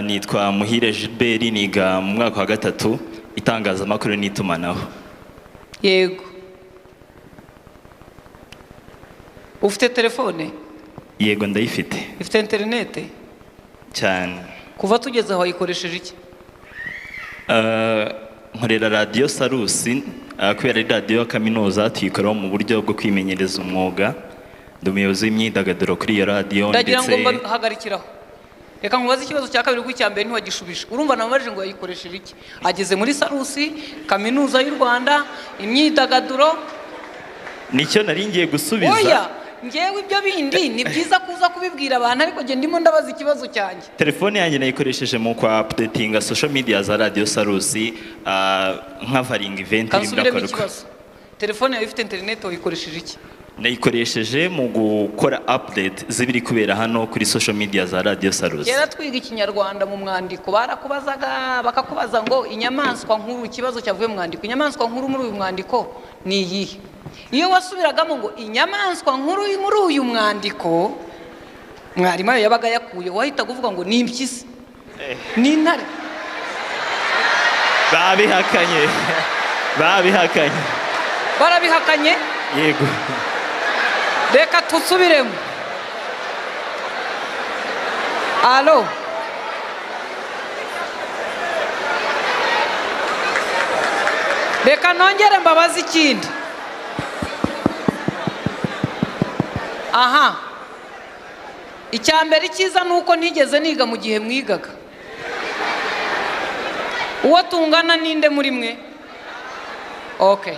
Speaker 10: Nitwa Muhire Gilbert, niga mu mwaka wa gatatu itangazamakuru n'itumanaho.
Speaker 4: Yego. Ufite telefone?
Speaker 10: Yego ndayifite.
Speaker 4: Ifite internet?
Speaker 10: Cyane.
Speaker 4: Kuva tugeze aho ayikoresheje iki?
Speaker 10: Nkorera Radio Sarusi, kubera ari radio ya kaminuza tuyikoraho mu buryo bwo kwimenyereza umwuga. Ndi umuyobozi w'imyidagaduro kuri iyo radio
Speaker 4: ndetse ndagira ngo hagarikiraho. Reka nkubaze ikibazo cya kabiri kuko cyambere ntiwagishubije. Urumva nabaje ngo yayikoresheje iki? Ageze muri Sarusi, kaminuza y'u Rwanda, imyidagaduro.
Speaker 10: Nicyo nari ngiye gusubiza.
Speaker 4: Oya, ngewe ibyo bindi ni byiza kuza kubibwira abantu ariko je ndimo ndabaza ikibazo cyanjye.
Speaker 10: Telefone yanjye nayikoresheje mu kwa updatinga social media za Radio Sarusi, nk'avaringa event
Speaker 4: y'imirakoruka. Telefone yawe ifite internet wayikoresheje iki?
Speaker 10: Nayikoresheje mu gukora update zibiri kubera hano kuri social media za Radio Sarusi.
Speaker 4: Kera twiga ikinyarwanda mu mwandiko barakubazaga bakakubaza ngo inyamaswa nkuru, ikibazo cyavuye mu mwandiko, inyamaswa nkuru muri uyu mwandiko ni iyihe? Iyo wasubiragamo ngo inyamaswa nkuru muri uyu mwandiko, mwarimu yabaga yakuye wahita kuvuga ngo ni impyisi, ni intare. Barabihakanye.
Speaker 10: Yego.
Speaker 4: Reka tusubiremo. Alo. Reka nongere mbabazi ikindi. Aha. Icyambere cyiza nuko ntigeze niga mu gihe mwigaga. Uwo tungana ninde muri mwe? Okay.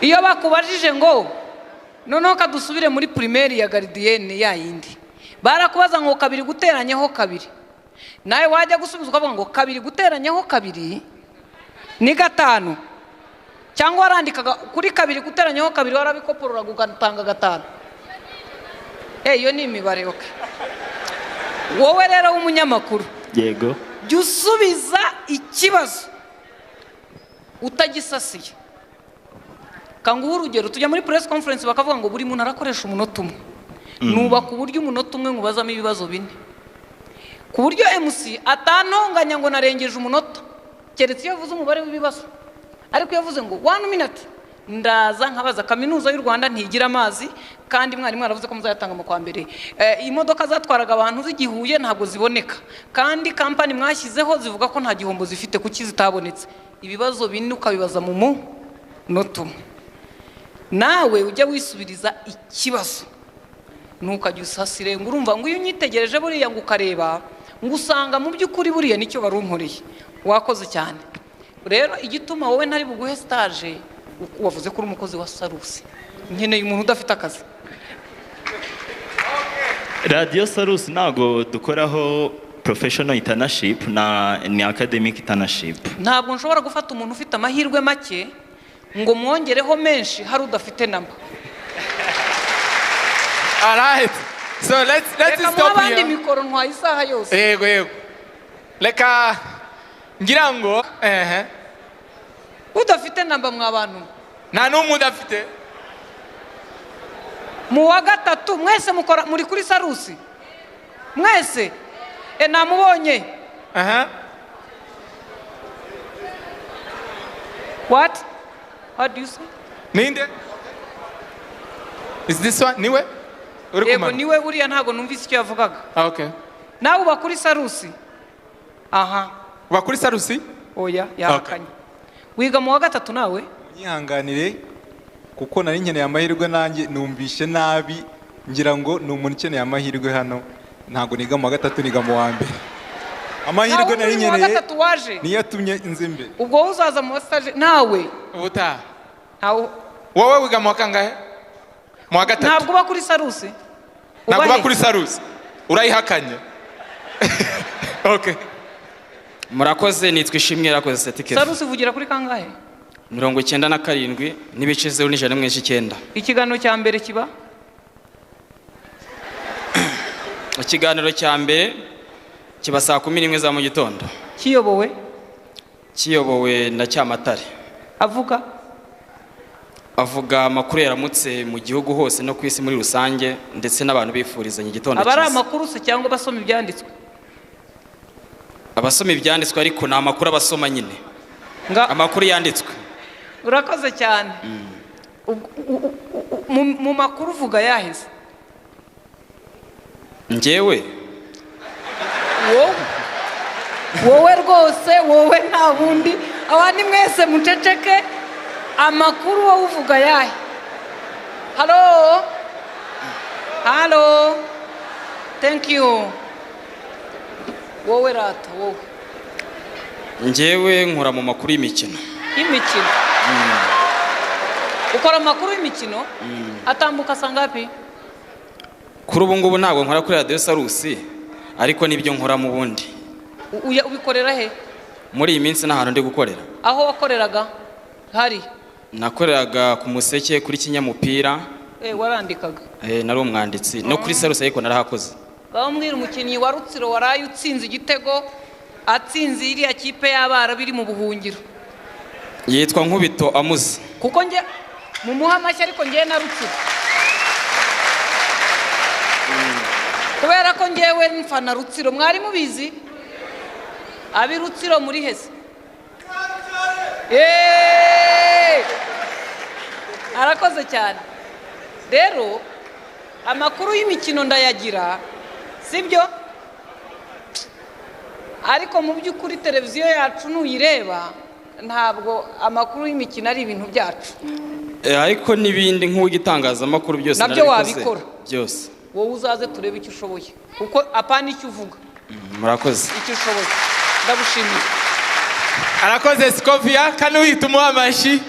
Speaker 4: Iyo bakubajije ngo noneho kadusubire muri primaire ya gardienne ya yindi, barakubaza ngo kabiri guteranyeho kabiri, nawe wajya gusubiza ukavuga ngo kabiri guteranyeho kabiri ni gatanu, cyangwa warandikaga kuri kabiri guteranyeho kabiri warabikoporora ugatanga gatanu. Iyo ni imibare. Okay. Wowe rero w'umunyamakuru,
Speaker 10: yego,
Speaker 4: jya usubiza ikibazo utagisasiye. Kanguha urugero, tujya muri press conference bakavuga ngo buri muntu arakoresha umunota umwe. Nuba ku buryo umunota umwe mubazamo ibibazo bine, ku buryo MC atantonganya ngo narengeje umunota, keretse iyo yavuze umubare w'ibibazo. Ariko iyo yavuze ngo 1 minute, ndaza nkabaza kaminuza y'u Rwanda ntigira amazi kandi mwarimu aravuze ko muzayatanga mu kwa mbere. Imodoka zatwaraga abantu zigihuye ntabwo ziboneka kandi kampani mwashyizeho zivuga ko nta gihombo zifite, kuki zitabonetse? Ibibazo bine ukabibaza mu munota umwe. Nawe ujya wisubiriza ikibazo, ntukajya usasire ngo urumva ngo iyo unyitegereje buriya ngo ukareba ngo usanga mu by'ukuri buriya nicyo barunkoreye. Wakoze cyane. Rero igituma wowe ntari buguhe stage, wavuze ko uri umukozi wa Sarusi, nkeneye umuntu udafite akazi.
Speaker 10: Radio Sarusi ntago dukoraho professional internship ni academic internship.
Speaker 4: Ntabwo nshobora gufata umuntu ufite amahirwe make ngo mwongereho menshi hari udafite namba.
Speaker 9: All right, so let's stop here.
Speaker 4: Abandi mikoro ntwaye isaha yose.
Speaker 9: Yego. Reka ngira ngo
Speaker 4: udafite namba mwabantu.
Speaker 9: Nta n'umwe udafite.
Speaker 4: Mu wa gatatu mwese mukora muri kuri Sarusi. Mwese namubonye. What do you say?
Speaker 9: Ninde? Is this one niwe uri
Speaker 4: yego
Speaker 9: kumanuka?
Speaker 4: niwe buriya ntabwo numvise icyo yavugaga.
Speaker 9: Okay.
Speaker 4: Nawe uba kuri Sarusi? Aha.
Speaker 9: Uba kuri Sarusi?
Speaker 4: Oya, yahakanye. Wiga mu wa gatatu nawe?
Speaker 8: Nyihanganire kuko nari nkeneye amahirwe nanjye numvishe nabi ngira ngo ni umuntu ukeneye amahirwe hano ntabwo niga mu wa gatatu niga mu wa mbere. Amahirwe nari nkeneye. Mu wa gatatu
Speaker 4: waje?
Speaker 8: Niyo yatumye inze imbere.
Speaker 4: Ubwo uzaza mu stage nawe?
Speaker 9: Ubutaha.
Speaker 4: Ntawe.
Speaker 9: Wowe wiga mu wa kangahe? Mu wa gatatu.
Speaker 4: Ntabwo uba kuri Sarusi?
Speaker 9: Ntabwo uba kuri Sarusi. Urayihakanye. Okay.
Speaker 11: Murakoze nitwa Ishimwe Irakoze Setikeza.
Speaker 4: Sarusi uvugira kuri kangahe?
Speaker 11: 97 n'ibice 0.9.
Speaker 4: Ikiganiro cya mbere kiba?
Speaker 11: Ikiganiro cya mbere kiba saa 11 za mu gitondo. Kiyobowe na Cyamatare. Avuga amakuru yaramutse mu gihugu hose no kwisi muri rusange ndetse n'abantu bifurizanya igitondo
Speaker 4: cyiza. Abari amakuru se cyangwa basoma ibyanditswe?
Speaker 11: Abasoma ibyanditswe ariko na amakuru abasoma nyine. Amakuru yanditswe.
Speaker 4: Urakoze cyane. Mu makuru uvuga yaheze?
Speaker 11: Njyewe
Speaker 4: wowe rwose wowe nta bundi abandi mwese muceceke amakuru wowe uvuga yahe? Hello thank you. Wowe rata wowe?
Speaker 11: Njyewe nkora mu makuru y'imikino.
Speaker 4: Ukora amakuru y'imikino? Atambuka sangapi?
Speaker 11: Kuri ubu ngubu ntabwo nkora kuri Radio Sarusi ariko nibyo nkora mu bundi.
Speaker 4: Ubikorera he?
Speaker 11: Muri iyi minsi n'ahantu ndi gukorera.
Speaker 4: Aho wakoreraga? Hari?
Speaker 11: Nakoreraga ku Museke kuri Kinyamupira.
Speaker 4: Warandikaga?
Speaker 11: Nari umwanditsi no kuri Sarusi ariko narahakoze.
Speaker 4: Bamwira umukinnyi wa Rutsiro waraye utsinze igitego atsinze iriya kipe y'abara biri mu buhungiro.
Speaker 11: Yitwa Nkubito Amuzi.
Speaker 4: Kuko nge mu muhamashyi ariko ngiye na Rutsiro. Kubera ko ngewe mfana Rutsiro mwari mubizi? Abi Rutsiro muri hese? Arakoze cyane. Rero amakuru y'imikino ndayagira sibyo? Ariko mu by'ukuri televiziyo yacu nuyireba ntabwo amakuru y'imikino ari ibintu byacu.
Speaker 11: Ariko nibindi nk'ugitangazamakuru byose
Speaker 4: nabyo wabikora
Speaker 11: byose.
Speaker 4: Wowe uzaze turebe icyo ushoboye kuko apana icyo uvuga.
Speaker 11: Murakoze.
Speaker 4: Icyo ushoboye ndagushimiye.
Speaker 9: Arakoze Scovia, can we to Muamashi?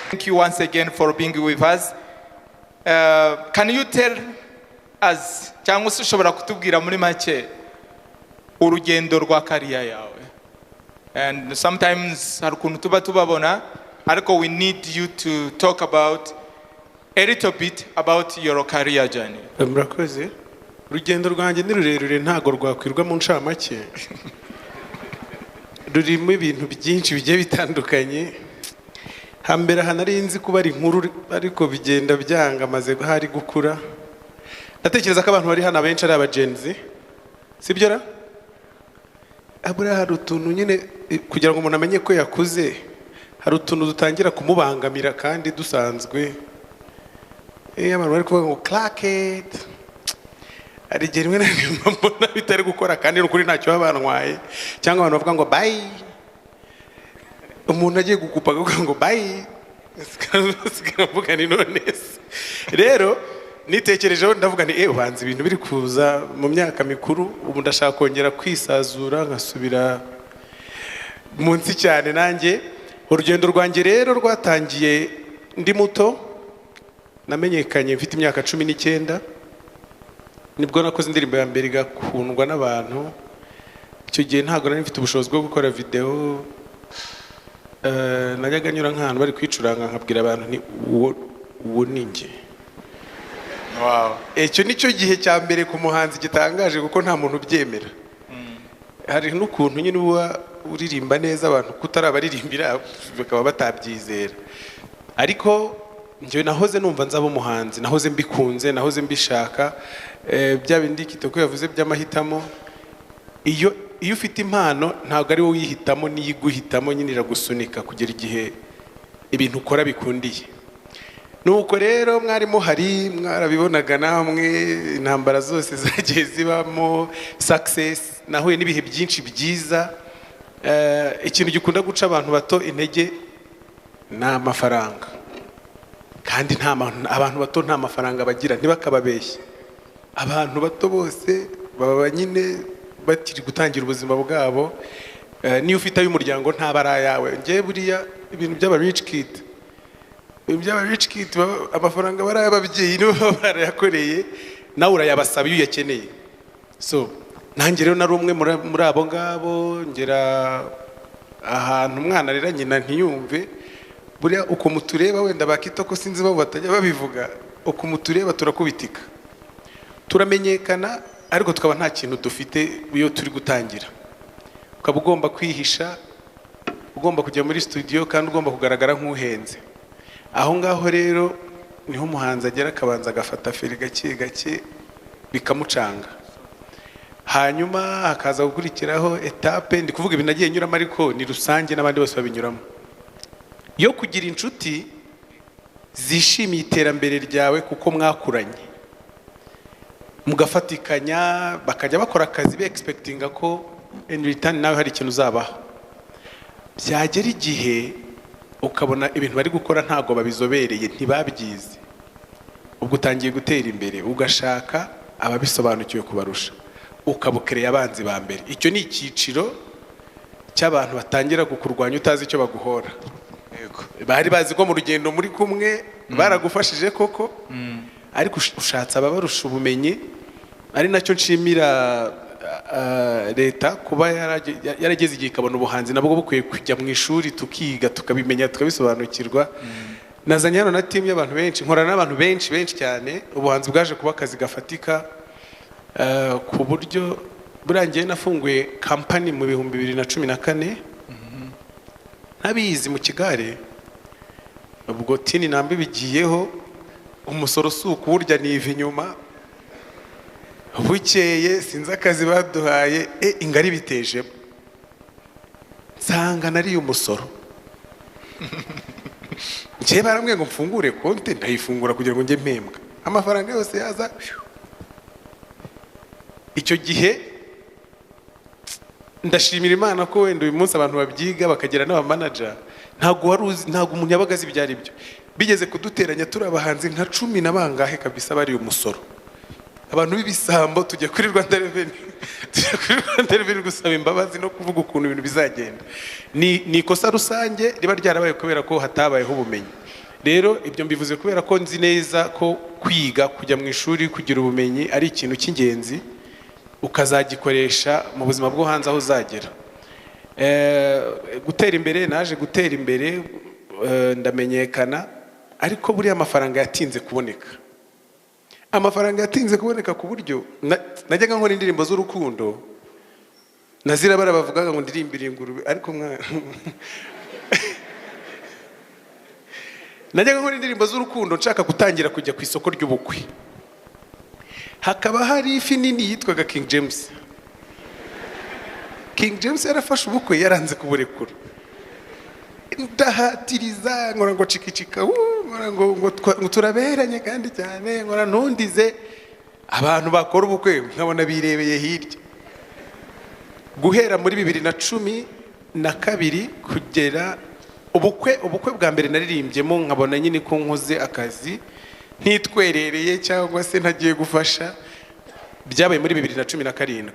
Speaker 9: Thank you once again for being with us. Can you tell us, cyangwa se ushobora kutubwira muri make urugendo rwa kariya yawe? And sometimes hari ukuntu tuba tubabona ariko we need you to talk about a little bit about your career journey.
Speaker 1: Murakoze. Urugendo rwanjye ni rurerure ntago rwakwirwa mu ncamake. Rurimo ibintu byinshi bigiye bitandukanye. Hambere hanari nzi kuba ari inkuru ariko bigenda byanga maze hari gukura. Ndatekereza ko abantu bari hano benshi ari abagenzi. Sibyo ra? Abura hari utuntu nyine kugira ngo umuntu amenye ko yakuze. Hari utuntu dutangira kumubangamira kandi dusanzwe. Abantu bari kuvuga ngo clacket. Ari gihe rimwe na rimwe mbona bitari gukora kandi n'ukuri ntacyo babantwaye. Cyangwa abantu bavuga ngo bye. Umuntu agiye gukupa avuga ngo bye. Sikavuga ni none. Rero nitekerejeho ndavuga ni ubanza ibintu biri kuza mu myaka mikuru ubu ndashaka kongera kwisazura nkasubira munsi cyane nanjye. Urugendo rwanjye rero rwatangiye ndi muto, namenyekanye mfite imyaka 19 nibwo nakoze indirimbo ya mbere igakundwa n'abantu. Icyo gihe ntabwo nari mfite ubushobozi bwo gukora video, najyaga nyura nk'ahantu bari kwicuranga nkabwira abantu ni uwo ninjye. Wow. Icyo nicyo gihe cya mbere ku muhanzi gitangaje kuko nta muntu ubyemera. Hari n'ukuntu nyine uba uririmba neza abantu kutarabaririmba bakaba batabyizera. Ariko njye nahoze numva nzaba umuhanzi, nahoze mbikunze, nahoze mbishaka. Bya bindi Kitoko yavuze by'amahitamo, iyo ufite impano ntabwo ari wowe uyihitamo, niyiguhitamo nyine iragusunika kugera igihe ibintu ukora bikundiye. nuko rero mwari muhari mwarabibonaga namwe intambara zose zagiye zibamo success nahuye n'ibihe byinshi byiza. Ikintu gikunda guca abantu bato intege ni amafaranga, kandi abantu bato nta mafaranga bagira, ntibakababeshye. Abantu bato bose baba nyine bakiri gutangira ubuzima bwabo. Niyo ufite ay'umuryango ntaba ari ayawe. Ngiye buriya ibintu by'aba rich kid amafaranga bari ay'ababyeyi nibo baba barayakoreye, nawe urayabasaba iyo uyakeneye. So nanjye rero nari umwe muri abo ngabo. Ngera ahantu umwana rero nyina ntiyumve, buriya uko mutureba wenda bakita ko sinzi babo batajya babivuga, uko mutureba turakubitika, turamenyekana ariko tukaba nta kintu dufite iyo turi gutangira. Ukaba ugomba kwihisha, ugomba kujya muri studio kandi ugomba kugaragara nk'uhenze. Aho ngaho rero niho umuhanzi agera akabanza agafata feri gake gake bikamucanga, hanyuma hakaza gukurikiraho etape. Ndi kuvuga ibintu nagiye nyuramo ariko ni rusange n'abandi bose babinyuramo, yo kugira inshuti zishimiye iterambere ryawe kuko mwakuranye mugafatikanya, bakajya bakora akazi be expectinga ko in return nawe hari ikintu uzabaha. Byagera igihe ukabona ibintu bari gukora ntago babizobereye, ntibabyize, ubwo utangiye gutera imbere ugashaka ababisobanukiwe kubarusha, ukabukereye abanzi ba mbere. Icyo ni icyiciro cy'abantu batangira kukurwanya utazi icyo baguhora. Bari bazi ko mu rugendo muri kumwe baragufashije koko, ariko ushatse ababarusha ubumenyi. Ari nacyo nshimira leta kuba yarageze igihe ikabona ubuhanzi nabwo bukwiye kujya mu ishuri tukiga tukabimenya tukabisobanukirwa. Nazanye hano na team y'abantu benshi, nkorana n'abantu benshi cyane. Ubuhanzi bwaje kuba akazi gafatika ku buryo burangiye nafunguye company mu 2014 ntabizi mu Kigare. Ubwo tini nambi bigiyeho umusoro suku burya niva inyuma, bukeye sinzi akazi baduhaye ingari bitejemo, nsanga nari umusoro. Ngiye baramwe ngo mfungure konte, ndayifungura kugira ngo njye mpembwa amafaranga yose yaza. Icyo gihe ndashimira Imana ko wenda uyu munsi abantu babyiga bakagera n'aba manager. Ntago umuntu yabaga azi ibyo ari byo. Bigeze kuduteranya turi abahanzi nka 10 na bangahe kabisa bari umusoro. Abantu b'ibisambo tujya kuri Rwanda Revenue gusaba imbabazi no kuvuga ukuntu ibintu bizagenda. Ni ikosa rusange riba ryarabaye kubera ko hatabayeho ubumenyi. Rero ibyo mbivuze kubera ko nzi neza ko kwiga, kujya mu ishuri, kugira ubumenyi ari ikintu cy'ingenzi ukazagikoresha mu buzima bwo hanze aho uzagera. Gutera imbere, naje gutera imbere, ndamenyekana, ariko buriya amafaranga yatinze kuboneka. Amafaranga yatinze kuboneka ku buryo najyaga nkora indirimbo z'urukundo, nazira barabavugaga ngo ndirimbire ingurube, ariko najyaga nkora indirimbo z'urukundo nshaka gutangira kujya ku isoko ry'ubukwe. Hakaba hari ifi nini yitwaga King James. King James yarafashe ubukwe yaranze kuburekura. Ndahatiriza nkora ngo cikicika, nkora ngo turaberanye kandi cyane, nkora ntundize. Abantu bakora ubukwe nkabona birebeye hirya. Guhera muri 2012 kugera ubukwe bwa mbere naririmbyemo nkabona nyine ko nkoze akazi ntitwerereye cyangwa se ntagiye gufasha, byabaye muri 2017.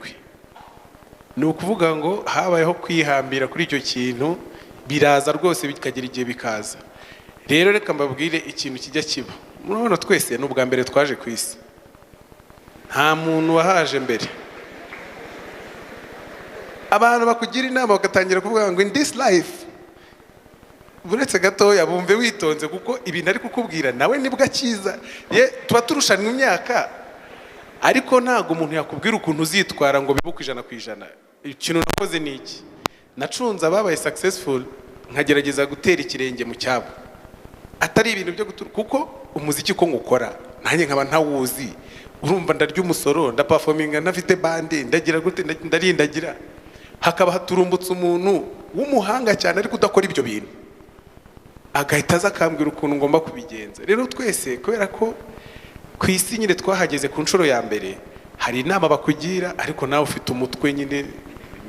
Speaker 1: Ni ukuvuga ngo habayeho kwihambira kuri icyo kintu, biraza rwose bikagira igihe bikaza. Rero reka mbabwire ikintu kijya kiba. Murabona twese n'ubwa mbere twaje ku isi, nta muntu wahaje mbere. Abantu bakugira inama bagatangira kuvuga ngo in this life, buretse gatoya bumve witonze kuko ibintu ari kukubwira nawe nibwo akiza. Tuba turushanwa imyaka, ariko ntago umuntu yakubwira ukuntu uzitwara ngo bibuke 100%. Ikintu nakoze ni iki? Nacunze ababaye successful, nkagerageza gutera ikirenge mu cyabo. Atari ibintu byo kuko umuziki ko ngukora nanjye nkaba ntawuzi, urumva ndarya umusoro, ndaperforminga ntafite bande, ndagira gute, ndarindagira. Hakaba haturumbutse umuntu w'umuhanga cyane ariko udakora ibyo bintu. agahita aza akambwira ukuntu ngomba kubigenza. Rero twese kubera ko ku isi nyine twahageze ku nshuro ya mbere, hari inama bakugira ariko nawe ufite umutwe nyine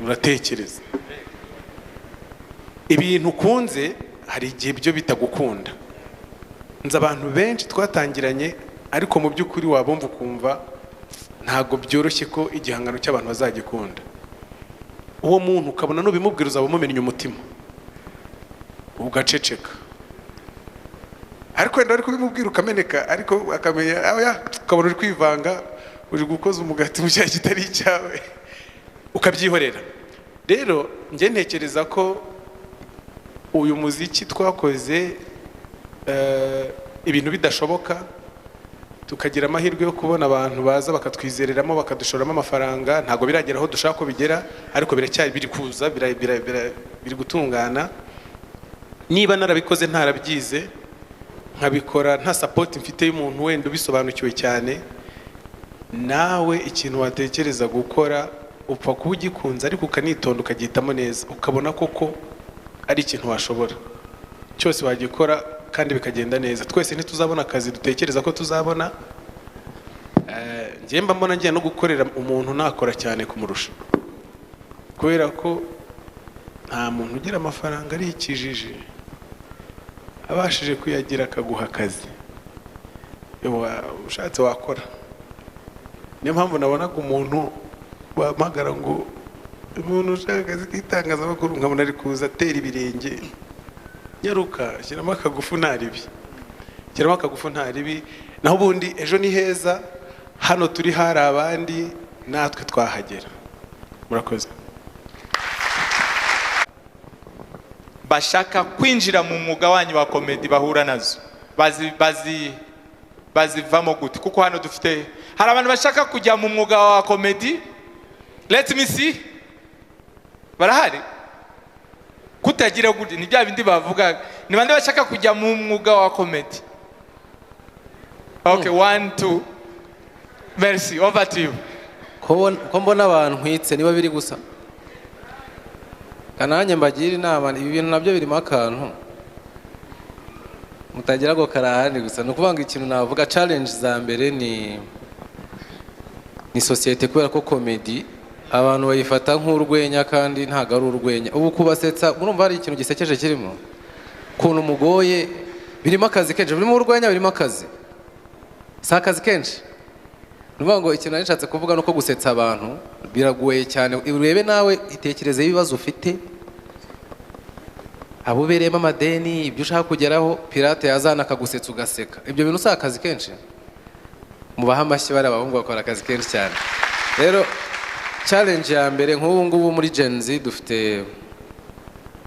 Speaker 1: uratekereza ibintu ukunze, hari igihe byo bitagukunda. Nzi abantu benshi twatangiranye ariko mu by'ukuri wabumva ukumva ntago byoroshye ko igihangano cy'abantu bazagikunda. Uwo muntu ukabona n'ubimubwira uzaba umumennye umutima ugaceceka, ariko wenda ari kubimubwira ukameneka, ariko akamenya ukabona uri kwivanga, uri gukoza umugati mu cyaha kitari icyawe ukabyihorera. Rero njye ntekereza ko uyu muziki twakoze ibintu bidashoboka, tukagira amahirwe yo kubona abantu baza bakatwizereramo bakadushoramo amafaranga, ntago biragera aho dushaka ko bigera, ariko biracyari biri kuza, biri gutungana. Niba narabikoze ntarabyize, nkabikora nta support mfite y'umuntu wenda ubisobanukiwe cyane, nawe ikintu watekereza gukora upfa kuba ugikunze, ariko ukanitonda ukagihitamo neza, ukabona koko ari ikintu washobora, cyose wagikora kandi bikagenda neza. Twese ntituzabona akazi dutekereza ko tuzabona. Njye mba mbona ngiye no gukorera umuntu nakora cyane kumurusha, kubera ko nta muntu ugira amafaranga ari ikijiji abashije kuyagira akaguha akazi ushatse wakora. Niyo mpamvu nabonaga umuntu wampagara ngo umuntu ushaka akazi k'itangazamakuru, nkabona ari kuza atera ibirenge, nyaruka shyiramo akagufu ntaribi, shyiramo akagufu ntaribi. Naho ubundi ejo ni heza, hano turi hari abandi, natwe twahagera. Murakoze.
Speaker 9: bashaka kwinjira mu mwuga wanyu wa komedi bahura nazo bazivamo gute? Kuko hano dufite hari abantu bashaka kujya mu mwuga wa komedi. Let me see, barahari kutagira gute, ni bya bindi bavuga. Ni bande bashaka kujya mu mwuga wa komedi? Okay, 1 2 merci, over to you.
Speaker 2: Ko mbona abantu nkwitse niba biri gusa, kananye mbagira inama, ibi bintu nabyo birimo akantu mutagira ngo karahari gusa. No kubanga ikintu navuga challenge za mbere ni societe, kubera ko comedy abantu bayifata nk'urwenya kandi ntago ari urwenya. Ubu kubasetsa murumva hari ikintu gisekeje kirimo, kuntu mugoye, birimo akazi kenshi, birimo urwenya, birimo akazi, si akazi kenshi. Nuvuga ngo ikintu nishatse kuvuga nuko gusetsa abantu biragoye cyane. Urebe nawe itekereze ibibazo ufite, abo bereyemo amadeni, ibyo ushaka kugeraho, pirate yazana akagusetsa ugaseka. Ibyo bintu si akazi kenshi. Mubaha amashyi bari abahungu bakora akazi kenshi cyane. Rero challenge ya mbere, nk'ubu ngubu muri Gen Z dufite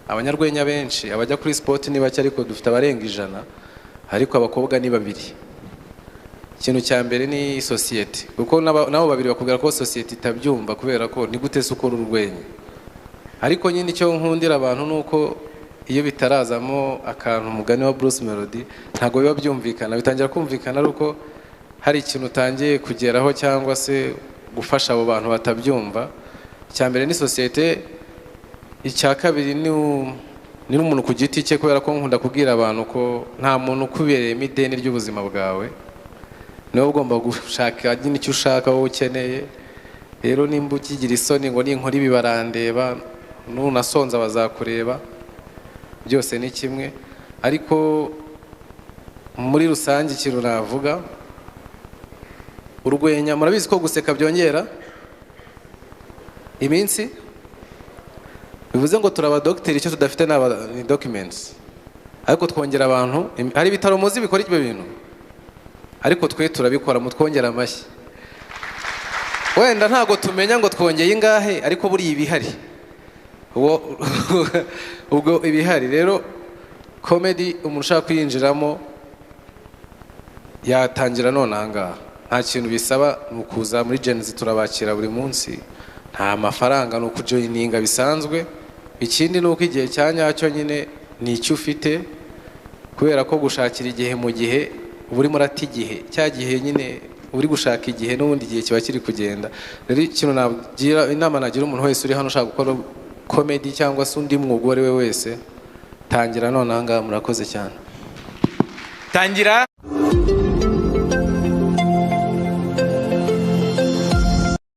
Speaker 2: abanyarwenya benshi, abajya kuri sport ni bake, ariko dufite abarenga 100, ariko abakobwa ni 2. Ikintu cya mbere ni societe, kuko nabo babiri bakubwira ko societe itabyumva, kubera ko ni gute se ukora urwenya. Ariko nyine icyo nkundira abantu nuko iyo bitarazamo akantu umugani wa Bruce Melody ntago biba byumvikana, bitangira kumvikana ari uko hari ikintu utangiye kugeraho cyangwa se gufasha abo bantu batabyumva. Icya mbere ni societe, icya kabiri ni n'umuntu ku giti cye, kubera ko nkunda kubwira abantu ko nta muntu ukubereyemo ideni ry'ubuzima bwawe, niwe ugomba gushaka nyine icyo ushaka wowe ukeneye. Rero nimba ukigira isoni ngo ninkora ibi barandeba, nunasonza bazakureba, byose ni kimwe. Ariko muri rusange ikintu navuga, urwenya murabizi ko guseka byongera iminsi, bivuze ngo turaba doctor, icyo tudafite ni documents, ariko twongera abantu. Hari ibitaro muzi bikora ibyo bintu, ariko twe turabikora, mutwongera amashyi. Wenda ntago tumenya ngo twongeye ingahe, ariko buri ibihari ubwo ibihari. Rero comedy umuntu ushaka kuyinjiramo yatangira none ahangaha, nta kintu bisaba, nukuza muri Gen Z turabakira buri munsi, nta mafaranga, nuko joininga bisanzwe. Ikindi nuko igihe cyanyacyo nyine ni icyo ufite, kubera ko gushakira igihe mu gihe uri murati igihe cya gihe nyine uri gushaka igihe, n'ubundi igihe kiba kiri kugenda. Rero ikintu nagira inama nagira umuntu wese uri hano ushaka gukora comedy cyangwa se undi mwuga ari we wese, tangira none aha ngaha murakoze cyane
Speaker 9: tangira